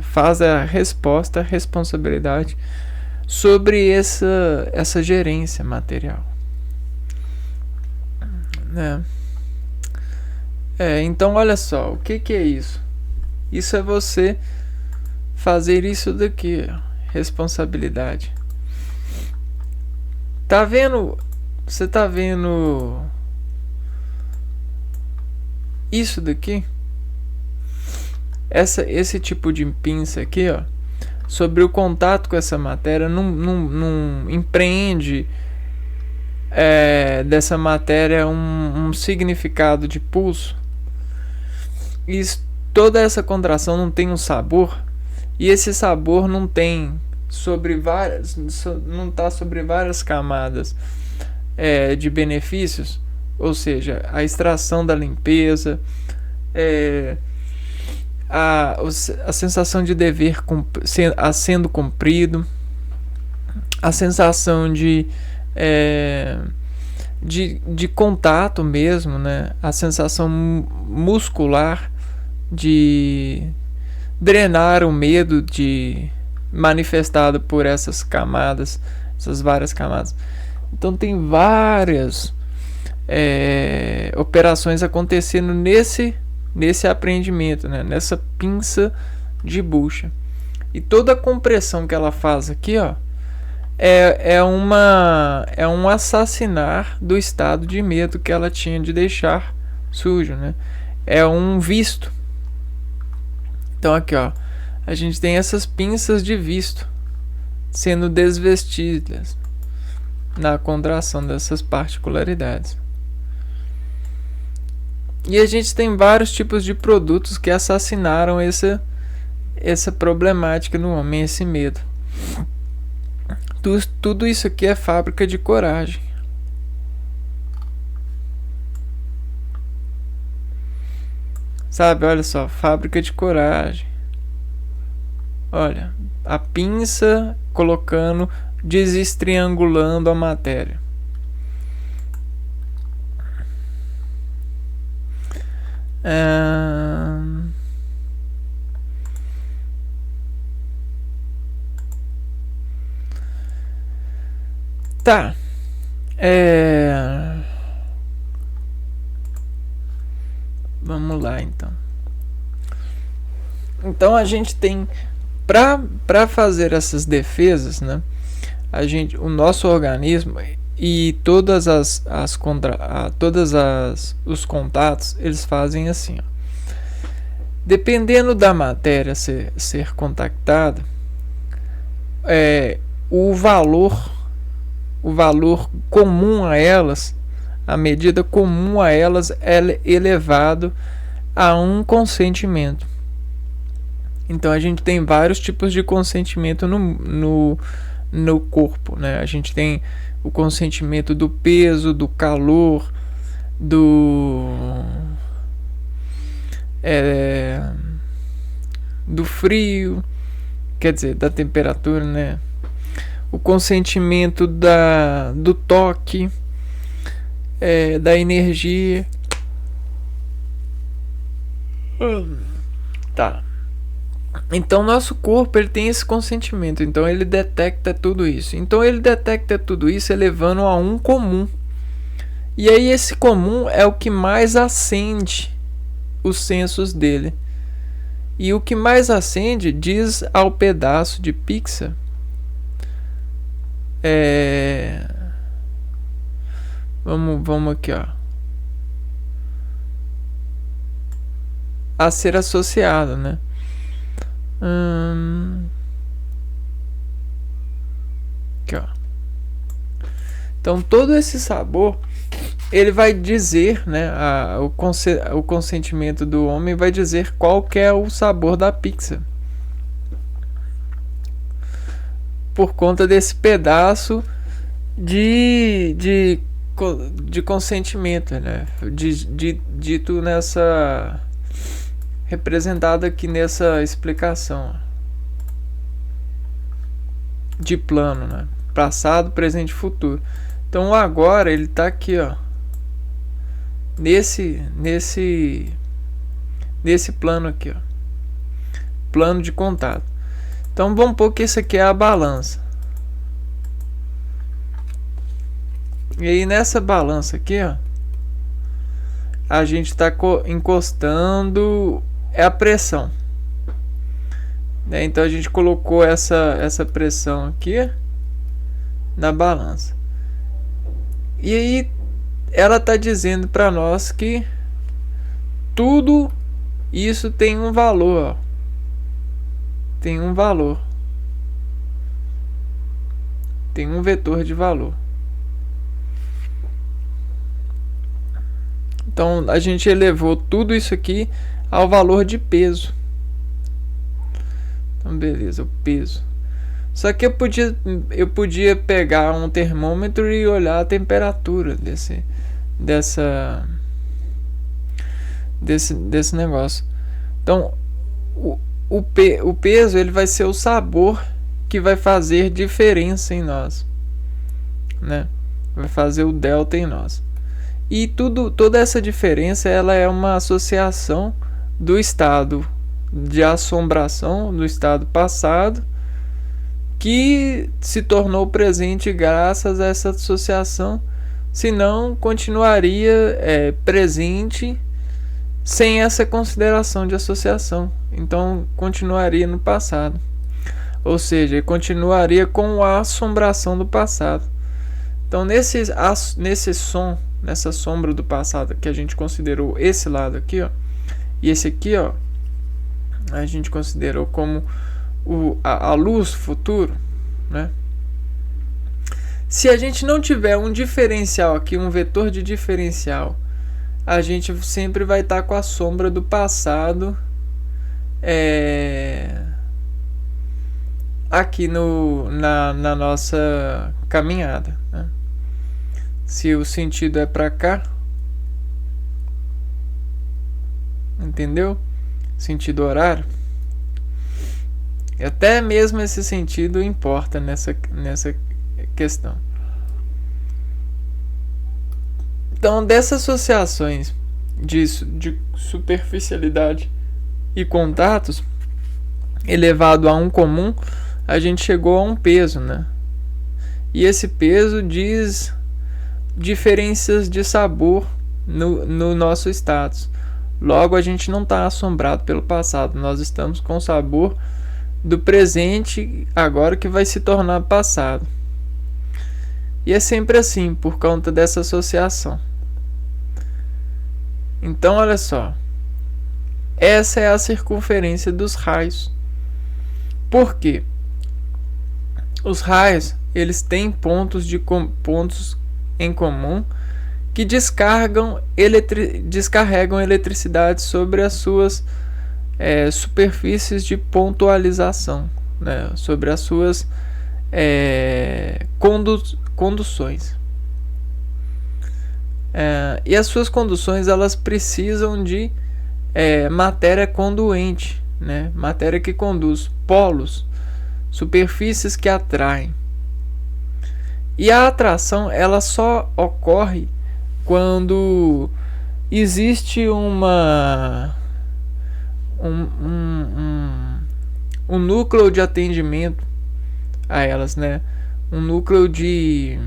faz a resposta, a responsabilidade sobre essa gerência material, né? Então olha só, o que é isso? Isso é você fazer isso daqui, responsabilidade. Tá vendo? Você tá vendo isso daqui? Esse tipo de pinça aqui, ó, sobre o contato com essa matéria, não empreende dessa matéria um significado de pulso. Toda essa contração não tem um sabor, e esse sabor não tem não está sobre várias camadas de benefícios, ou seja, a extração da limpeza, a sensação de dever sendo cumprido, a sensação de contato mesmo, né? A sensação muscular drenar o medo manifestado por essas camadas, essas várias camadas. Então tem várias operações acontecendo nesse apreendimento, né? Nessa pinça de bucha. E toda a compressão que ela faz aqui, ó, é um assassinar do estado de medo que ela tinha de deixar sujo, né? É um visto. Então aqui, ó, a gente tem essas pinças de visto sendo desvestidas na contração dessas particularidades. E a gente tem vários tipos de produtos que assassinaram essa problemática no homem, esse medo. Tudo isso aqui é fábrica de coragem. Sabe, olha só, fábrica de coragem. Olha, a pinça colocando, desestriangulando a matéria. Tá. Vamos lá, então. Então a gente tem, para fazer essas defesas, né? O nosso organismo e os contatos, eles fazem assim, ó. Dependendo da matéria ser contactada, o valor comum a elas, a medida comum a elas é elevado a um consentimento. Então a gente tem vários tipos de consentimento no corpo, né? A gente tem o consentimento do peso, do calor, do frio, quer dizer, da temperatura, né? O consentimento do toque, da energia. Tá. Então nosso corpo ele tem esse consentimento, então ele detecta tudo isso. Então ele detecta tudo isso elevando a um comum. E aí esse comum é o que mais acende os sensos dele. E o que mais acende diz ao pedaço de pizza vamos aqui, ó, a ser associado, né? Aqui, ó. Então todo esse sabor ele vai dizer, né, o consentimento do homem vai dizer qual que é o sabor da pizza, por conta desse pedaço de consentimento, né, dito nessa, representado aqui nessa explicação de plano, né, passado, presente e futuro. Então o agora ele está aqui, ó, nesse plano aqui, ó, plano de contato. Então vamos pôr que isso aqui é a balança. E aí nessa balança aqui, ó, a gente está encostando a pressão, né? Então a gente colocou essa pressão aqui na balança. E aí ela está dizendo para nós que tudo isso tem um valor, ó. Tem um valor. Tem um vetor de valor. Então a gente elevou tudo isso aqui ao valor de peso. Então beleza, o peso. Só que eu podia pegar um termômetro e olhar a temperatura desse negócio. Então o peso ele vai ser o sabor que vai fazer diferença em nós, né? Vai fazer o delta em nós. E toda essa diferença ela é uma associação do estado de assombração do estado passado, que se tornou presente graças a essa associação, senão continuaria presente sem essa consideração de associação. Então continuaria no passado, ou seja, continuaria com a assombração do passado. Então nessa sombra do passado que a gente considerou esse lado aqui, ó, e esse aqui, ó, a gente considerou como a luz futuro, né? Se a gente não tiver um diferencial aqui, um vetor de diferencial, a gente sempre vai estar com a sombra do passado aqui na nossa caminhada, né? Se o sentido é para cá, entendeu? Sentido horário. E até mesmo esse sentido importa nessa questão. Então, dessas associações de superficialidade e contatos elevado a um comum, a gente chegou a um peso, né? E esse peso diz diferenças de sabor no nosso status. Logo, a gente não está assombrado pelo passado, nós estamos com o sabor do presente agora que vai se tornar passado. E é sempre assim, por conta dessa associação. Então, olha só. Essa é a circunferência dos raios. Por quê? Os raios, eles têm pontos em comum que descarregam eletricidade sobre as suas superfícies de pontualização, né? Sobre as suas conduções. E as suas conduções, elas precisam de matéria conduente, né? Matéria que conduz, polos, superfícies que atraem. E a atração, ela só ocorre quando existe um núcleo de atendimento a elas, né? Um núcleo de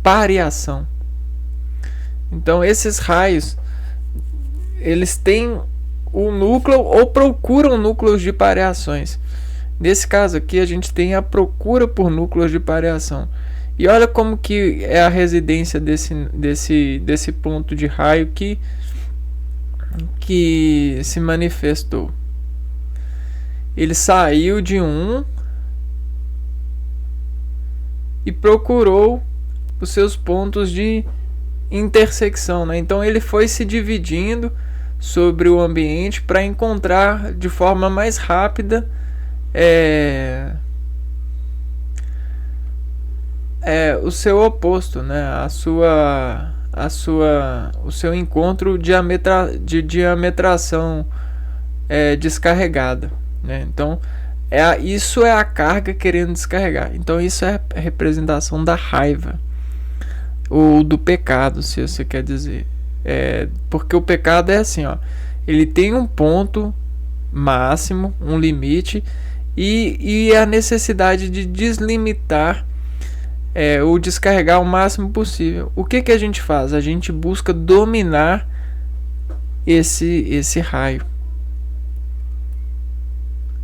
pareação. Então, esses raios, eles têm o núcleo ou procuram núcleos de pareações. Nesse caso aqui, a gente tem a procura por núcleos de pareação. E olha como que é a residência desse ponto de raio que se manifestou. Ele saiu de um e procurou os seus pontos de intersecção, né? Então ele foi se dividindo sobre o ambiente para encontrar de forma mais rápida o seu oposto, né? O seu encontro de diametração descarregada, né? Então isso é a carga querendo descarregar. Então isso é a representação da raiva ou do pecado, se você quer dizer. Porque o pecado é assim, ó, ele tem um ponto máximo, um limite, e a necessidade de deslimitar ou descarregar o máximo possível. O que a gente faz? A gente busca dominar esse raio.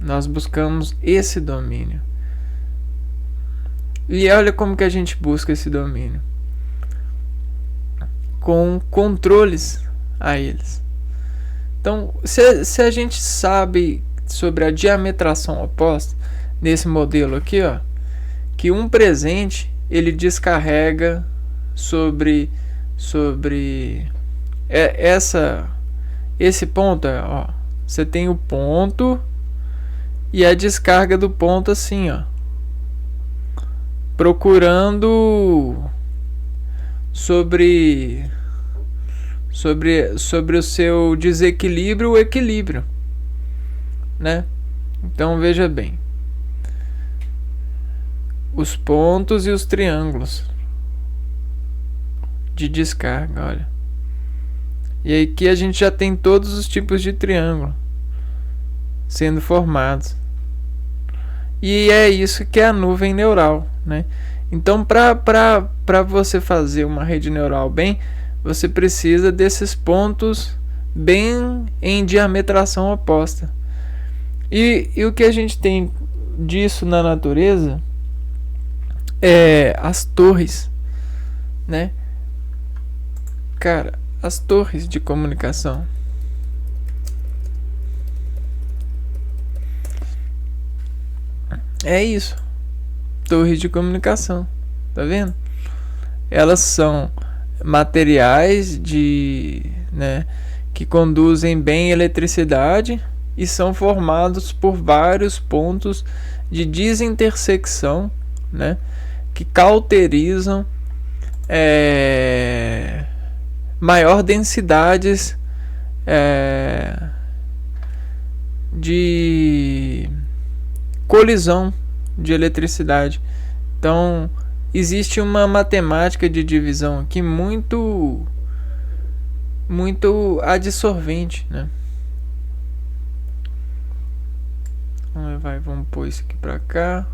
Nós buscamos esse domínio. E olha como que a gente busca esse domínio. Com controles a eles. Então, se a gente sabe sobre a diametração oposta, nesse modelo aqui, ó, que um presente ele descarrega sobre esse ponto, ó, você tem o ponto e a descarga do ponto assim, ó, procurando sobre o seu desequilíbrio, o equilíbrio, né? Então veja bem, os pontos e os triângulos de descarga, olha. E aqui a gente já tem todos os tipos de triângulo. sendo formados. E é isso que é a nuvem neural, né? Então, para você fazer uma rede neural bem, você precisa desses pontos bem em diametração oposta. E o que a gente tem disso na natureza é as torres, né? Cara, as torres de comunicação. É isso. Torres de comunicação. Tá vendo? Elas são materiais né, que conduzem bem eletricidade e são formados por vários pontos de desintersecção, né, que cauterizam maior densidades de colisão de eletricidade. Então existe uma matemática de divisão aqui muito adsorvente, né? Vamos pôr isso aqui pra cá.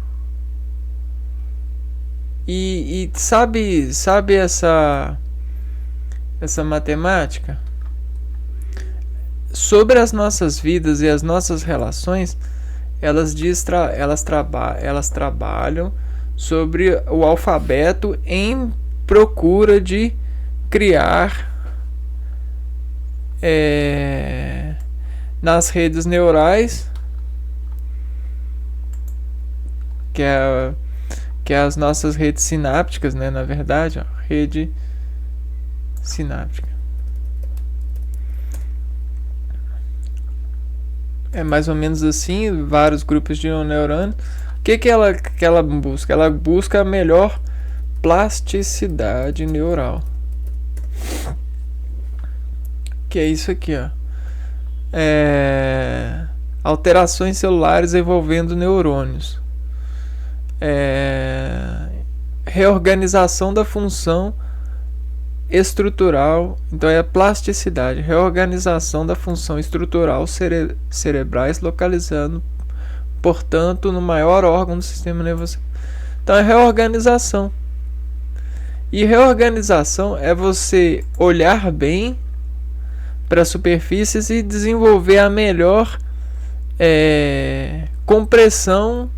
E sabe essa matemática? Sobre as nossas vidas e as nossas relações, elas trabalham sobre o alfabeto em procura de criar nas redes neurais, que é as nossas redes sinápticas, né? Na verdade, ó, rede sináptica. É mais ou menos assim, vários grupos de neurônios. O que ela busca? Ela busca a melhor plasticidade neural. Que é isso aqui, ó. Alterações celulares envolvendo neurônios. Reorganização da função estrutural. Então é a plasticidade, reorganização da função estrutural cerebrais, localizando, portanto, no maior órgão do sistema nervoso. Então é reorganização. E reorganização é você olhar bem para superfícies e desenvolver a melhor compressão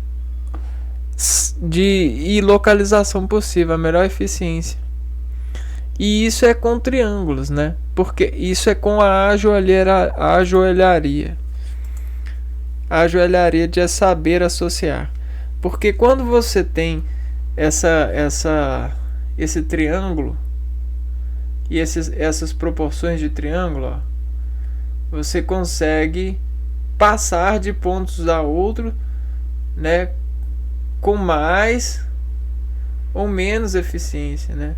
e localização possível, a melhor eficiência. E isso é com triângulos, né? Porque isso é com a ajoelharia. A ajoelharia de saber associar. Porque quando você tem esse triângulo e essas proporções de triângulo, ó, você consegue passar de pontos a outro, né, com mais ou menos eficiência, né?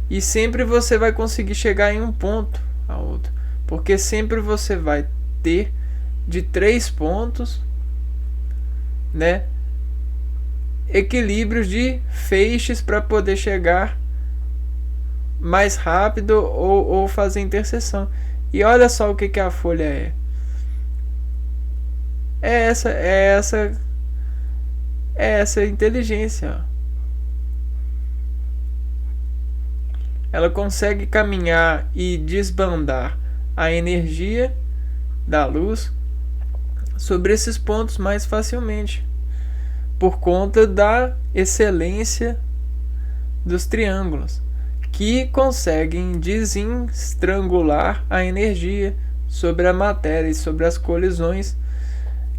E sempre você vai conseguir chegar em um ponto a outro, porque sempre você vai ter de 3 pontos, né, equilíbrios de feixes para poder chegar mais rápido ou fazer interseção. E olha só o que a folha é. É essa inteligência, ó. Ela consegue caminhar e desbandar a energia da luz sobre esses pontos mais facilmente, por conta da excelência dos triângulos, que conseguem desestrangular a energia sobre a matéria e sobre as colisões,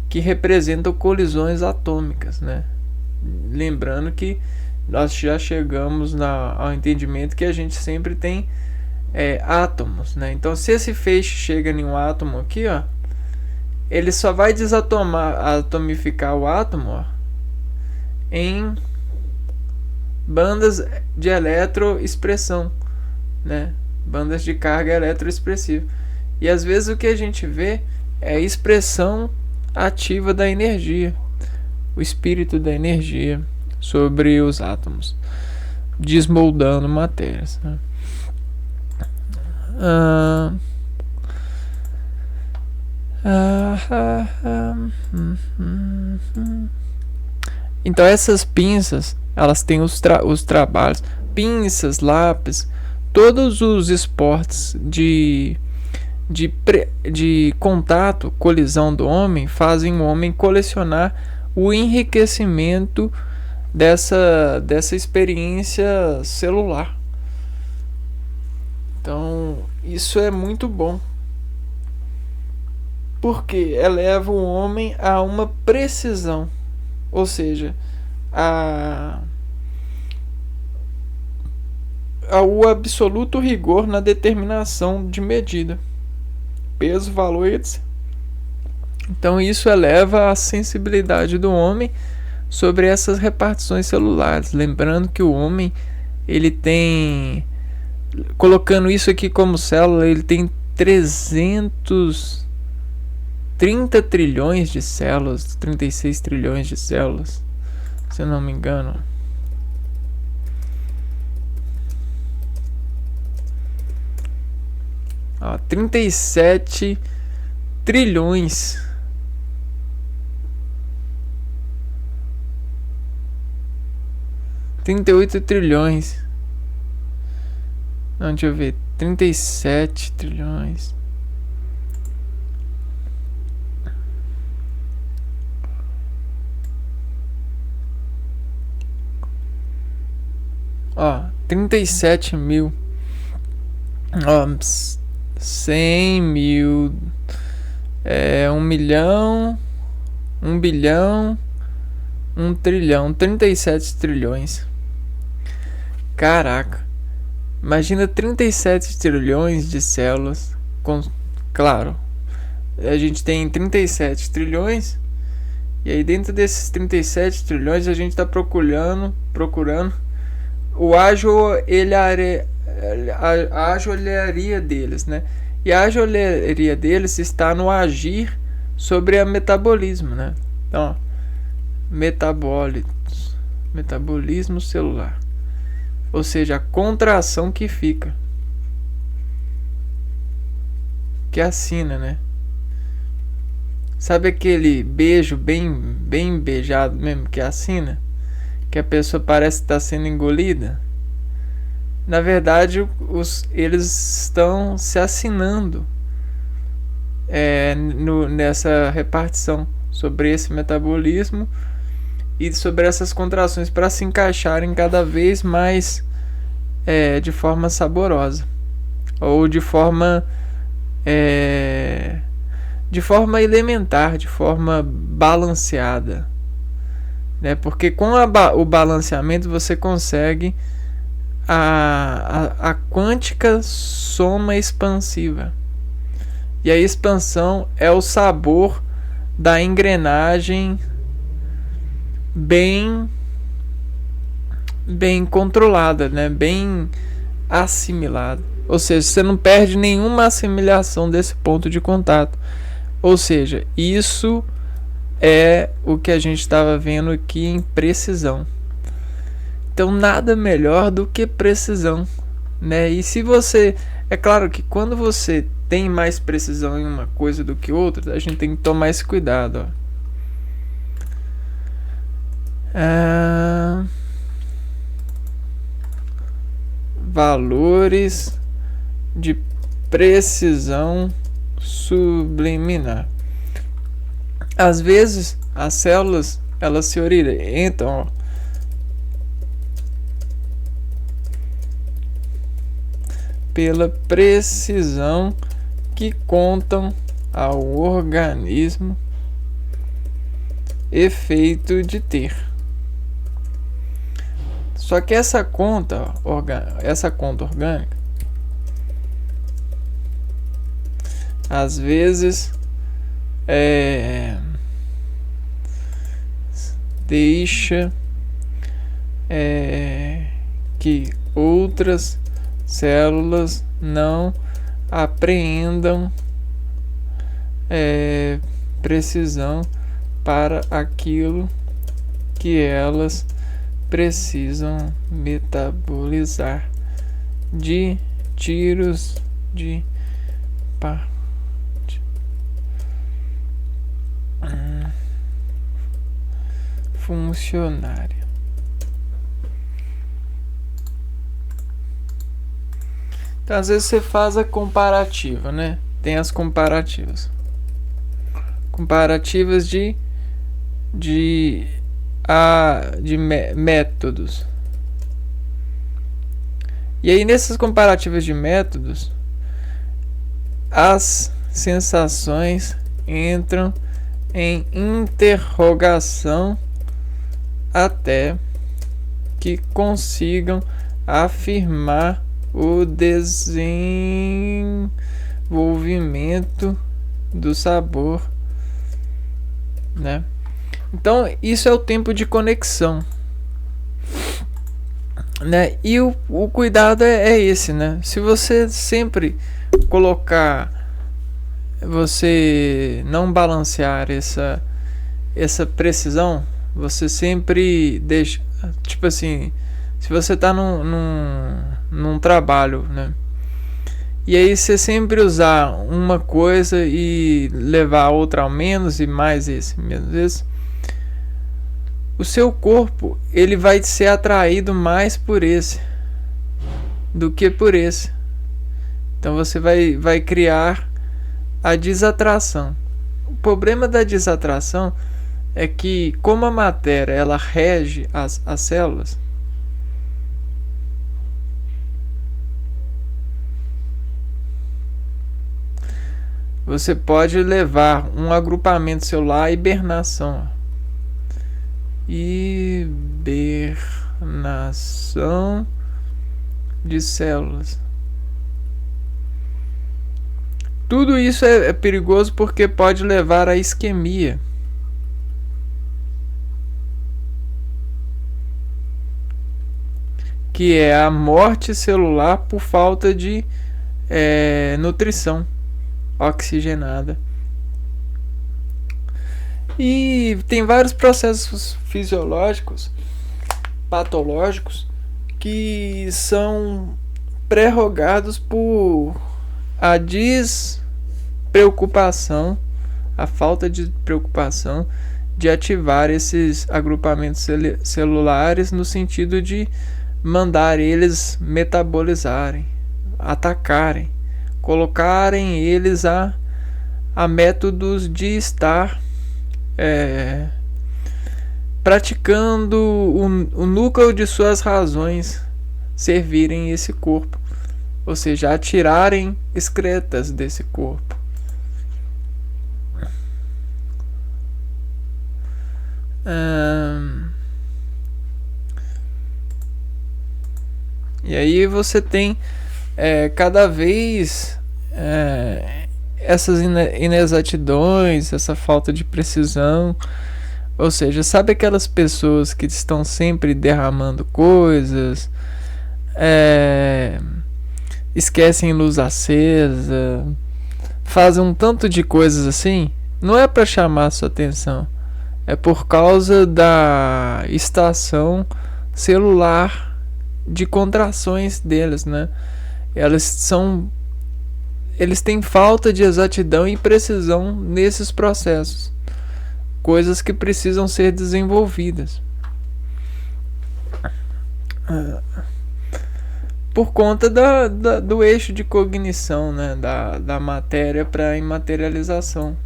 que representam colisões atômicas, né? Lembrando que nós já chegamos ao entendimento que a gente sempre tem átomos, né? Então, se esse feixe chega em um átomo aqui, ó, ele só vai atomificar o átomo, ó, em bandas de eletroexpressão, né? Bandas de carga eletroexpressiva. E às vezes o que a gente vê é a expressão ativa da energia, o espírito da energia sobre os átomos, desmoldando matérias, né? Então essas pinças, elas têm os trabalhos, pinças, lápis, todos os esportes de contato, colisão do homem, fazem o homem colecionar o enriquecimento dessa experiência celular. Então, isso é muito bom, porque eleva o homem a uma precisão, ou seja, ao absoluto rigor na determinação de medida, peso, valor, etc. Então isso eleva a sensibilidade do homem sobre essas repartições celulares, lembrando que o homem, ele tem, colocando isso aqui como célula, ele tem 330 trilhões de células, 36 trilhões de células, se eu não me engano. Ó, 37 trilhões. $38 trilhões. Não, deixa eu ver. 37 trilhões. Ó, 37 mil. Ó, 100 mil. 1 milhão. 1 bilhão. 1 trilhão. 37 trilhões. Caraca. Imagina 37 trilhões de células. Claro, a gente tem 37 trilhões. E aí dentro desses 37 trilhões a gente está procurando a ajoelharia deles, né? E a ajoelharia deles está no agir sobre o metabolismo, né? Então, metabolismo celular. Ou seja, a contração que fica. Que assina, né? Sabe aquele beijo bem beijado mesmo que assina? Que a pessoa parece estar sendo engolida? Na verdade, eles estão se assinando nessa repartição sobre esse metabolismo e sobre essas contrações para se encaixarem cada vez mais de forma saborosa ou de forma elementar, de forma balanceada, né? Porque com o balanceamento você consegue a quântica soma expansiva, e a expansão é o sabor da engrenagem bem controlada, né? Bem assimilada. Ou seja, você não perde nenhuma assimilação desse ponto de contato. Ou seja, isso é o que a gente estava vendo aqui em precisão. Então, nada melhor do que precisão, né? E se você... É claro que quando você tem mais precisão em uma coisa do que outra, a gente tem que tomar esse cuidado, ó. Valores de precisão subliminar. Às vezes as células elas se orientam, ó, pela precisão que contam ao organismo efeito de ter. Só que essa conta orgânica às vezes deixa que outras células não apreendam precisão para aquilo que elas precisam metabolizar de tiros de parte. funcionária. Então, às vezes você faz a comparativa, né? Tem as comparativas. Comparativas de métodos. E aí, nessas comparativas de métodos, as sensações entram em interrogação até que consigam afirmar o desenvolvimento do sabor, né? Então, isso é o tempo de conexão, né? E o cuidado é esse, né? Se você sempre você não balancear essa precisão, você sempre deixa, tipo assim, se você está num trabalho, né? E aí você sempre usar uma coisa e levar a outra ao menos e mais menos esse, o seu corpo ele vai ser atraído mais por esse do que por esse. Então você vai criar a desatração. O problema da desatração é que, como a matéria ela rege as células, você pode levar um agrupamento celular à hibernação. Hibernação de células. Tudo isso é perigoso porque pode levar à isquemia. Que é a morte celular por falta de nutrição oxigenada. E tem vários processos fisiológicos, patológicos, que são prerrogados por a despreocupação, a falta de preocupação de ativar esses agrupamentos celulares no sentido de mandar eles metabolizarem, atacarem, colocarem eles a métodos de estar praticando o núcleo de suas razões servirem esse corpo, ou seja, atirarem excretas desse corpo. E aí você tem cada vez essas inexatidões, essa falta de precisão. Ou seja, sabe aquelas pessoas que estão sempre derramando coisas, esquecem luz acesa, fazem um tanto de coisas assim? Não é para chamar a sua atenção, é por causa da estação celular de contrações deles, né? Eles têm falta de exatidão e precisão nesses processos, coisas que precisam ser desenvolvidas por conta do eixo de cognição, né? da matéria para a imaterialização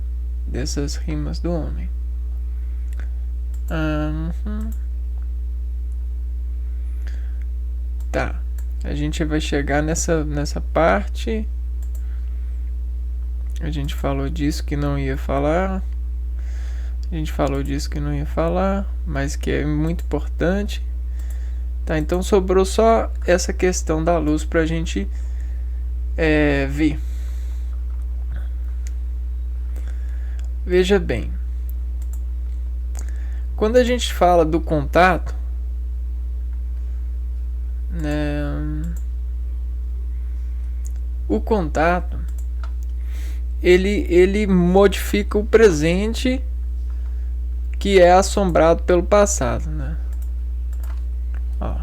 dessas rimas do homem. Tá, a gente vai chegar nessa parte. A gente falou disso que não ia falar. Mas que é muito importante. Tá, então sobrou só essa questão da luz pra gente ver. Veja bem. Quando a gente fala do contato, né, o contato ele modifica o presente que é assombrado pelo passado, né? Ó.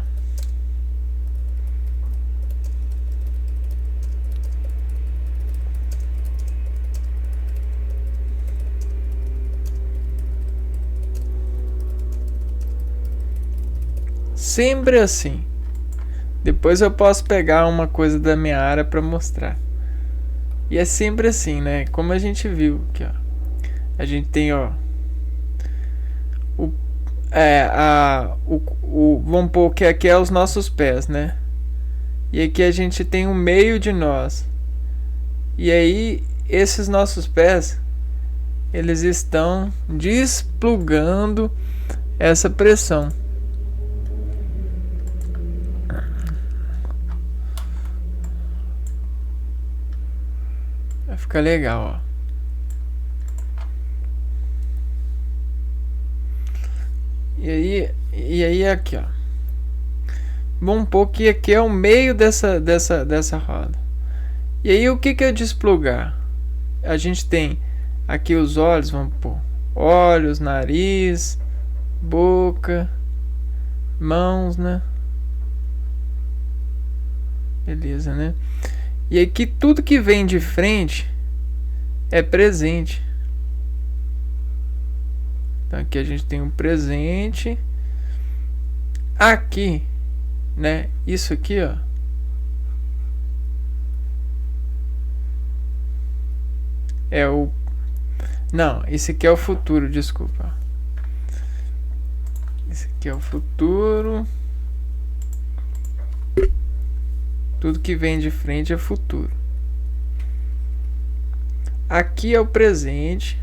sempre assim. Depois eu posso pegar uma coisa da minha área para mostrar. E é sempre assim, né? Como a gente viu aqui, ó. A gente tem, ó, vamos pôr que aqui é os nossos pés, né? E aqui a gente tem o meio de nós. E aí esses nossos pés, eles estão desplugando essa pressão. Vai ficar legal, ó. E aí aqui, ó. Vamos pôr que aqui é o meio dessa roda. E aí o que é desplugar? A gente tem aqui os olhos, vamos pôr olhos, nariz, boca, mãos, né? Beleza, né? E aqui tudo que vem de frente é presente. Então aqui a gente tem um presente. Aqui, né? Isso aqui, ó. É o... Não, esse aqui é o futuro, desculpa. Esse aqui é o futuro. Tudo que vem de frente é futuro. Aqui é o presente.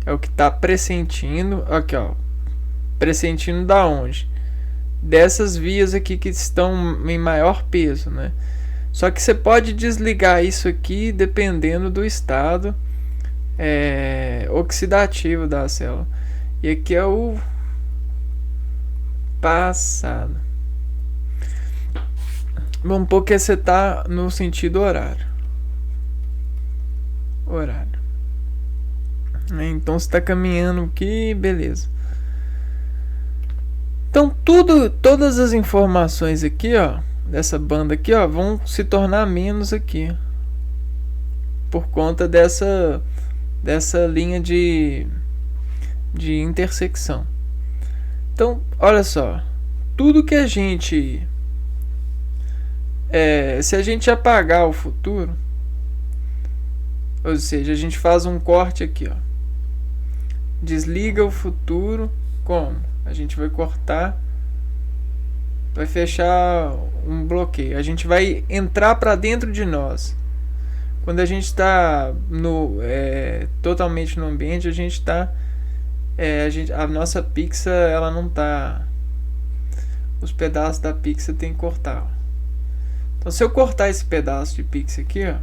É o que está pressentindo. Aqui, ó. Pressentindo da onde? Dessas vias aqui que estão em maior peso, né? Só que você pode desligar isso aqui dependendo do estado oxidativo da célula. E aqui é o passado. Vamos pôr que você está no sentido horário. Então você está caminhando aqui, beleza. Então todas as informações aqui, ó, dessa banda aqui, ó, vão se tornar menos aqui por conta dessa linha de intersecção. Então, olha só, tudo que a gente se a gente apagar o futuro, ou seja, a gente faz um corte aqui, ó, desliga o futuro, como? A gente vai cortar, vai fechar um bloqueio, a gente vai entrar para dentro de nós. Quando a gente está totalmente no ambiente, a gente está a nossa pizza, ela não tá, os pedaços da pizza tem que cortar, ó. Então se eu cortar esse pedaço de pizza aqui, ó,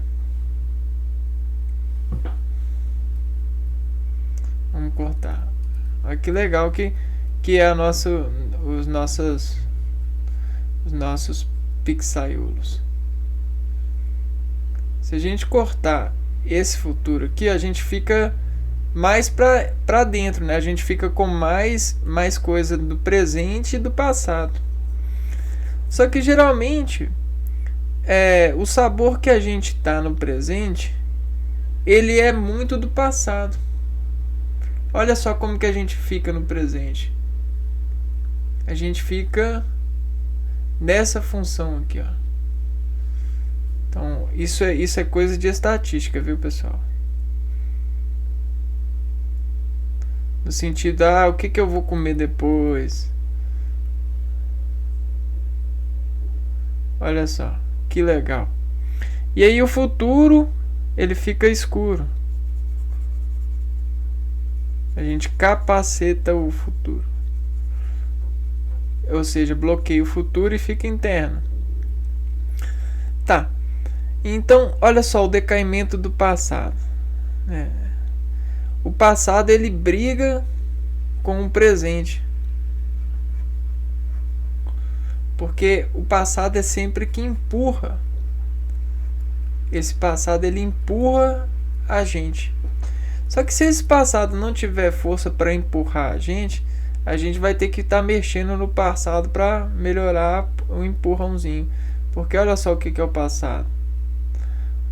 vamos cortar. Olha que legal que é os nossos pixaiulos. Se a gente cortar esse futuro aqui, a gente fica mais pra dentro, né? A gente fica com mais coisa do presente e do passado. Só que geralmente o sabor que a gente tá no presente, ele é muito do passado. Olha só como que a gente fica no presente. A gente fica nessa função aqui, ó. Então, isso é coisa de estatística, viu, pessoal? No sentido, o que eu vou comer depois? Olha só, que legal. E aí o futuro, ele fica escuro. A gente capaceta o futuro. Ou seja, bloqueia o futuro e fica interno. Tá. Então, olha só o decaimento do passado. O passado, ele briga com o presente. Porque o passado é sempre que empurra. Esse passado, ele empurra a gente. Só que se esse passado não tiver força para empurrar a gente vai ter que estar mexendo no passado para melhorar o empurrãozinho. Porque olha só o que é o passado.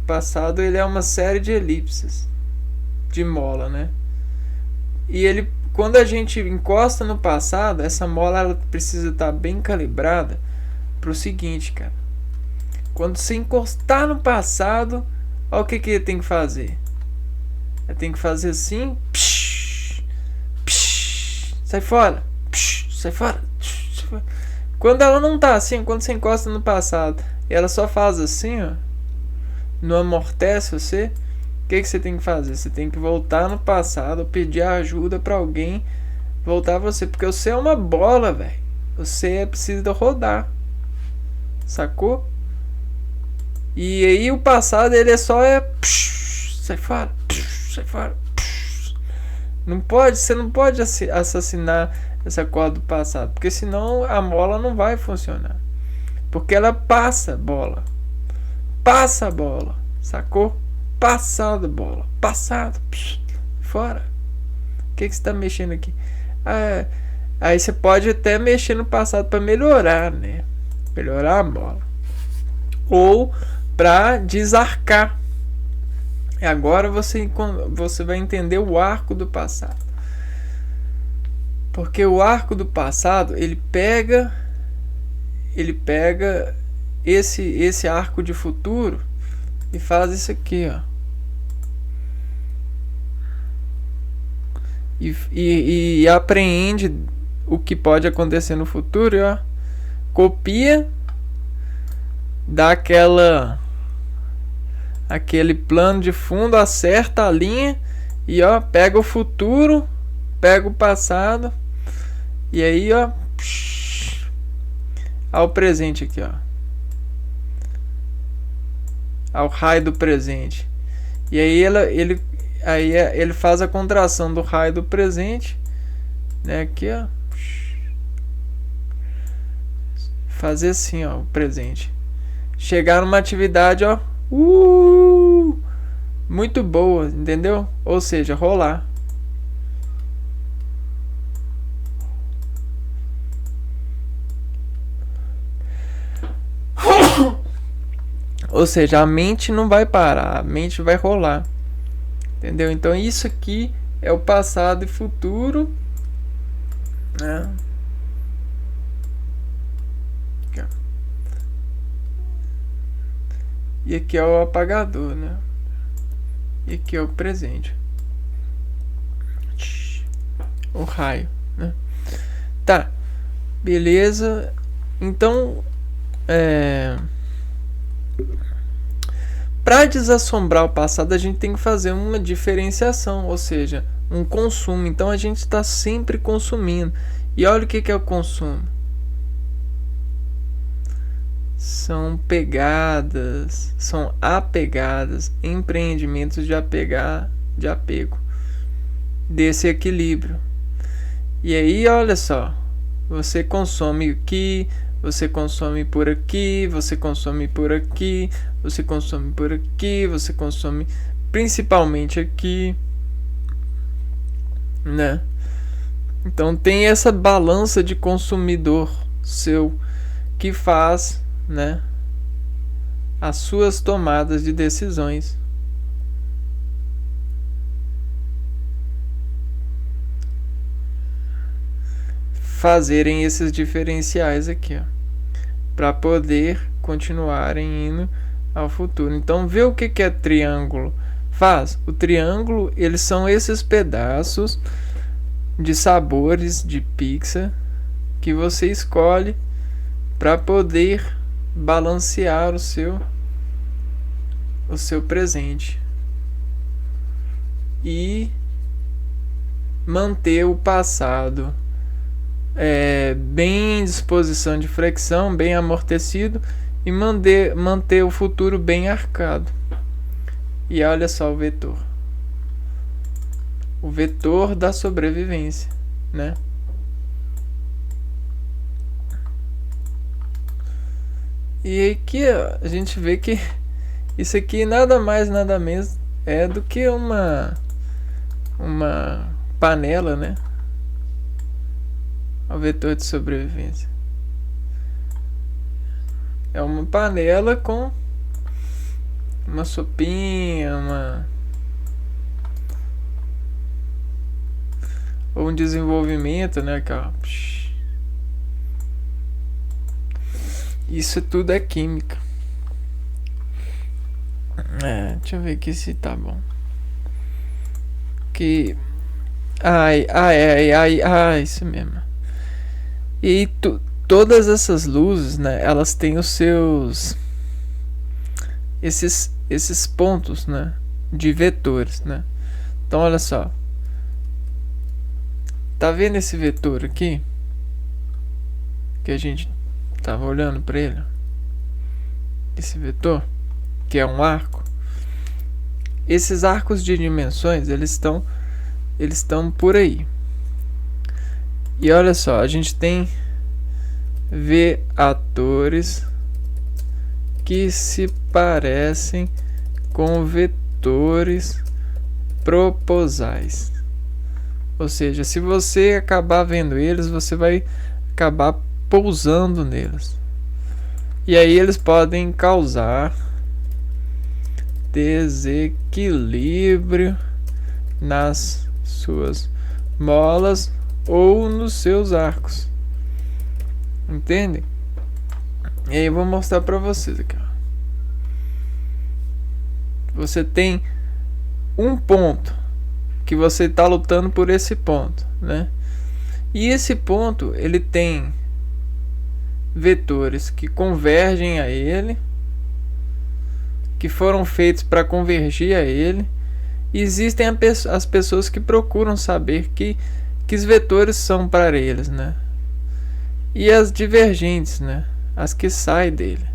O passado, ele é uma série de elipses de mola, né? E ele quando a gente encosta no passado, essa mola ela precisa estar bem calibrada para o seguinte, cara. Quando você encostar no passado, olha o que tem que fazer. Tem que fazer assim, sai fora, sai fora. Quando ela não tá assim, quando você encosta no passado e ela só faz assim, ó, não amortece você, o que você tem que fazer? Você tem que voltar no passado, pedir ajuda pra alguém voltar você, porque você é uma bola, velho. Você precisa rodar, sacou? E aí o passado ele é só sai fora, sai fora. Não pode, você não pode assassinar essa corda do passado, porque senão a bola não vai funcionar. Porque ela passa a bola, sacou? Passado bola, passado, fora. O que você está mexendo aqui? Aí você pode até mexer no passado para melhorar, né? Melhorar a bola. Ou para desarcar. E agora você vai entender o arco do passado. Porque o arco do passado, ele pega esse arco de futuro e faz isso aqui, ó. E apreende o que pode acontecer no futuro, ó. Copia, dá aquele plano de fundo, acerta a linha e ó, pega o futuro, pega o passado e aí ó, ao presente aqui, ó, ao raio do presente. E aí ele faz a contração do raio do presente, né, aqui ó, fazer assim ó, o presente, chegar numa atividade ó, muito boa, entendeu? Ou seja, rolar. Ou seja, a mente não vai parar, a mente vai rolar. Entendeu? Então isso aqui é o passado e futuro, né? E aqui é o apagador, né? E aqui é o presente. O raio, né? Tá. Beleza. Então, para desassombrar o passado, a gente tem que fazer uma diferenciação, ou seja, um consumo. Então a gente está sempre consumindo. E olha o que é o consumo. São pegadas, são apegadas, empreendimentos de apego, desse equilíbrio. E aí, olha só, você consome aqui, você consome por aqui, você consome por aqui, você consome por aqui, você consome principalmente aqui, né? Então tem essa balança de consumidor seu que faz, né, as suas tomadas de decisões. Fazerem esses diferenciais aqui, ó, para poder continuarem indo ao futuro. Então, vê o que é triângulo. O triângulo, eles são esses pedaços de sabores de pizza que você escolhe para poder balancear o seu presente e manter o passado bem em disposição de flexão, bem amortecido, e manter o futuro bem arcado. E olha só o vetor da sobrevivência, né? E aqui a gente vê que isso aqui nada mais nada menos é do que uma panela, né? O vetor de sobrevivência é uma panela com uma sopinha, ou um desenvolvimento, né? Isso tudo é química. Deixa eu ver aqui se tá bom. Que isso mesmo. E todas essas luzes, né, elas têm os seus esses pontos, né, de vetores, né? Então olha só. Tá vendo esse vetor aqui? Que a gente tava olhando para ele. Esse vetor, que é um arco. Esses arcos de dimensões, eles estão por aí. E olha só, a gente tem vetores que se parecem com vetores proposais. Ou seja, se você acabar vendo eles, você vai acabar pousando neles. E aí eles podem causar desequilíbrio nas suas molas ou nos seus arcos. Entende? E aí eu vou mostrar para vocês aqui. Você tem um ponto que você está lutando por esse ponto, né? E esse ponto ele tem vetores que convergem a ele, que foram feitos para convergir a ele. E existem as pessoas que procuram saber que os vetores são para eles, né? E as divergentes, né? As que saem dele.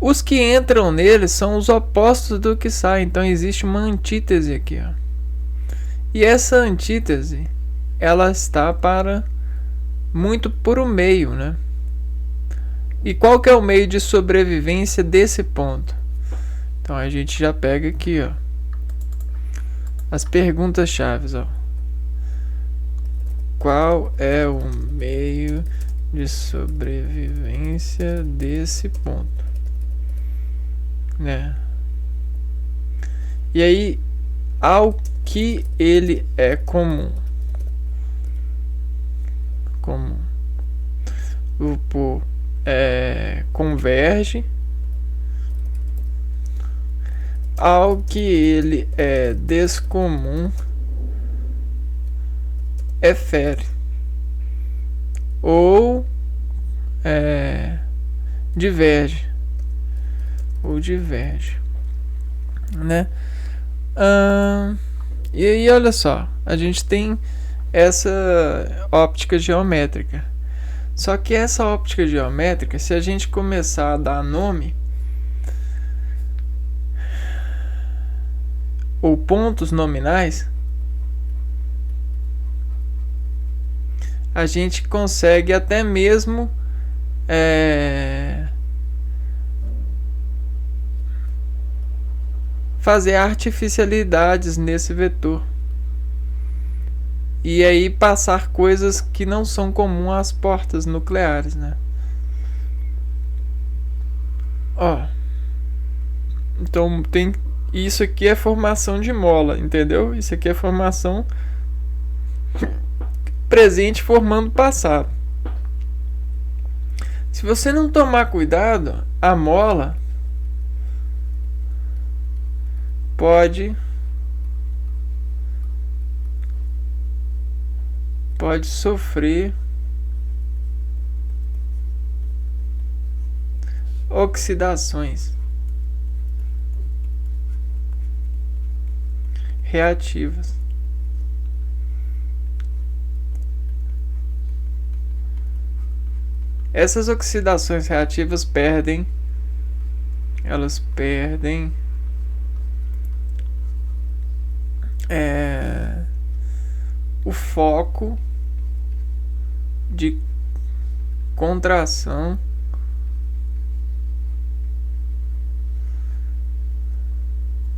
Os que entram nele são os opostos do que sai. Então existe uma antítese aqui, ó. E essa antítese, ela está muito por o meio, né? E qual que é o meio de sobrevivência desse ponto? Então a gente já pega aqui, ó, as perguntas chaves, ó. Qual é o meio de sobrevivência desse ponto, né? E aí, ao que ele é comum. O grupo converge. Ao que ele é descomum, efere. Ou diverge. Né? E aí, olha só, a gente tem essa óptica geométrica. Só que essa óptica geométrica, se a gente começar a dar nome ou pontos nominais, a gente consegue até mesmo fazer artificialidades nesse vetor. E aí passar coisas que não são comuns às portas nucleares, né? Ó. Então tem isso aqui é formação de mola, entendeu? Isso aqui é formação presente formando passado. Se você não tomar cuidado, a mola pode sofrer oxidações reativas. Essas oxidações reativas perdem o foco de contração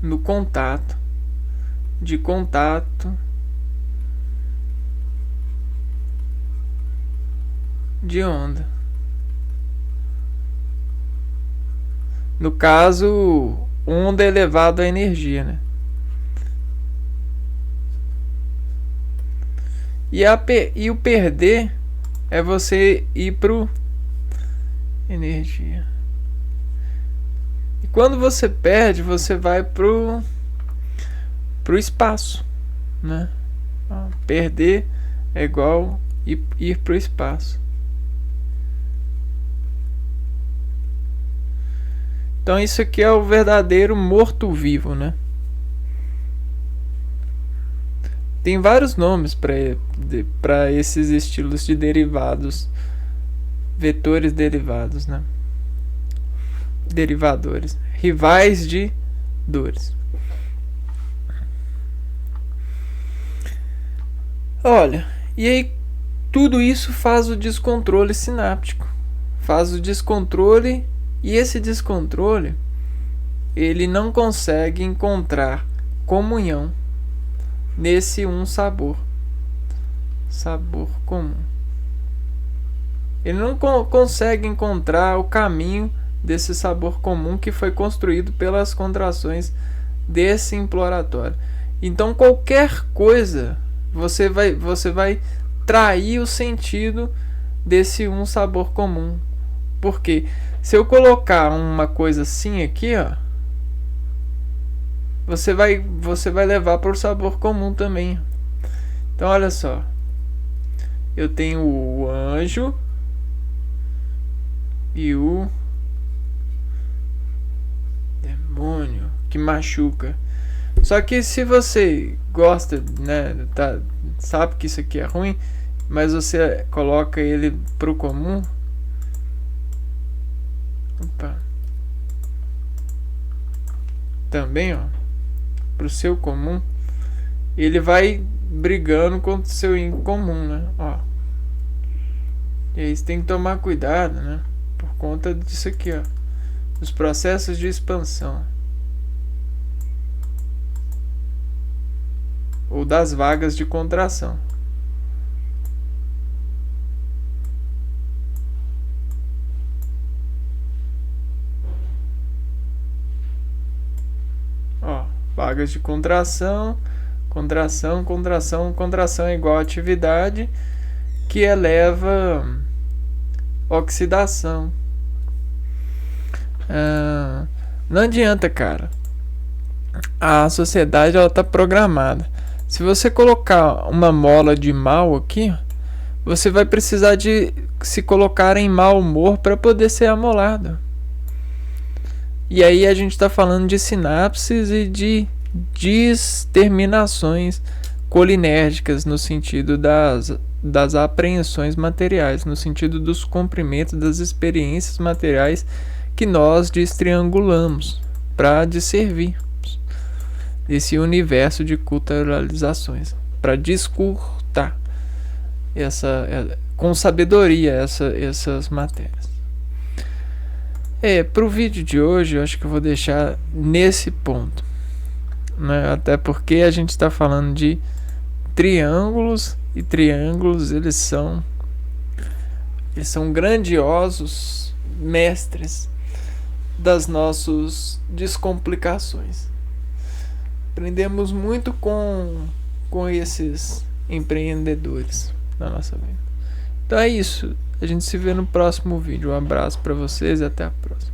no contato de onda. No caso, onda elevado à energia, né? E o perder é você ir pro energia. E quando você perde, você vai pro espaço, né? Perder é igual ir pro espaço. Então isso aqui é o verdadeiro morto-vivo, né? Tem vários nomes para esses estilos de derivados, vetores derivados, né? Derivadores, rivais de dores. Olha, e aí tudo isso faz o descontrole sináptico. Faz o descontrole, e esse descontrole ele não consegue encontrar comunhão nesse sabor comum. Ele não consegue encontrar o caminho desse sabor comum que foi construído pelas contrações desse imploratório. Então qualquer coisa você vai trair o sentido desse sabor comum. Porque se eu colocar uma coisa assim aqui, ó, você vai levar para o sabor comum também. Então olha só, eu tenho o anjo e o demônio que machuca. Só que se você gosta, né, sabe que isso aqui é ruim, mas você coloca ele pro comum. Opa. Também, ó, pro seu comum, ele vai brigando contra o seu incomum, né? Ó. E aí você tem que tomar cuidado, né? Por conta disso aqui, ó, os processos de expansão ou das vagas de contração. Ó, vagas de contração, contração, contração, contração é igual a atividade que eleva oxidação. Não adianta, cara. A sociedade ela tá programada. Se você colocar uma mola de mal aqui, você vai precisar de se colocar em mau humor para poder ser amolado. E aí a gente está falando de sinapses e de desterminações colinérgicas no sentido das apreensões materiais, no sentido dos comprimentos das experiências materiais que nós destriangulamos para discernir esse universo de culturalizações, para discurtar com sabedoria essas matérias. Para o vídeo de hoje eu acho que eu vou deixar nesse ponto, né? Até porque a gente está falando de triângulos, e triângulos eles são grandiosos mestres das nossas descomplicações. Aprendemos muito com esses empreendedores na nossa vida. Então é isso. A gente se vê no próximo vídeo. Um abraço para vocês e até a próxima.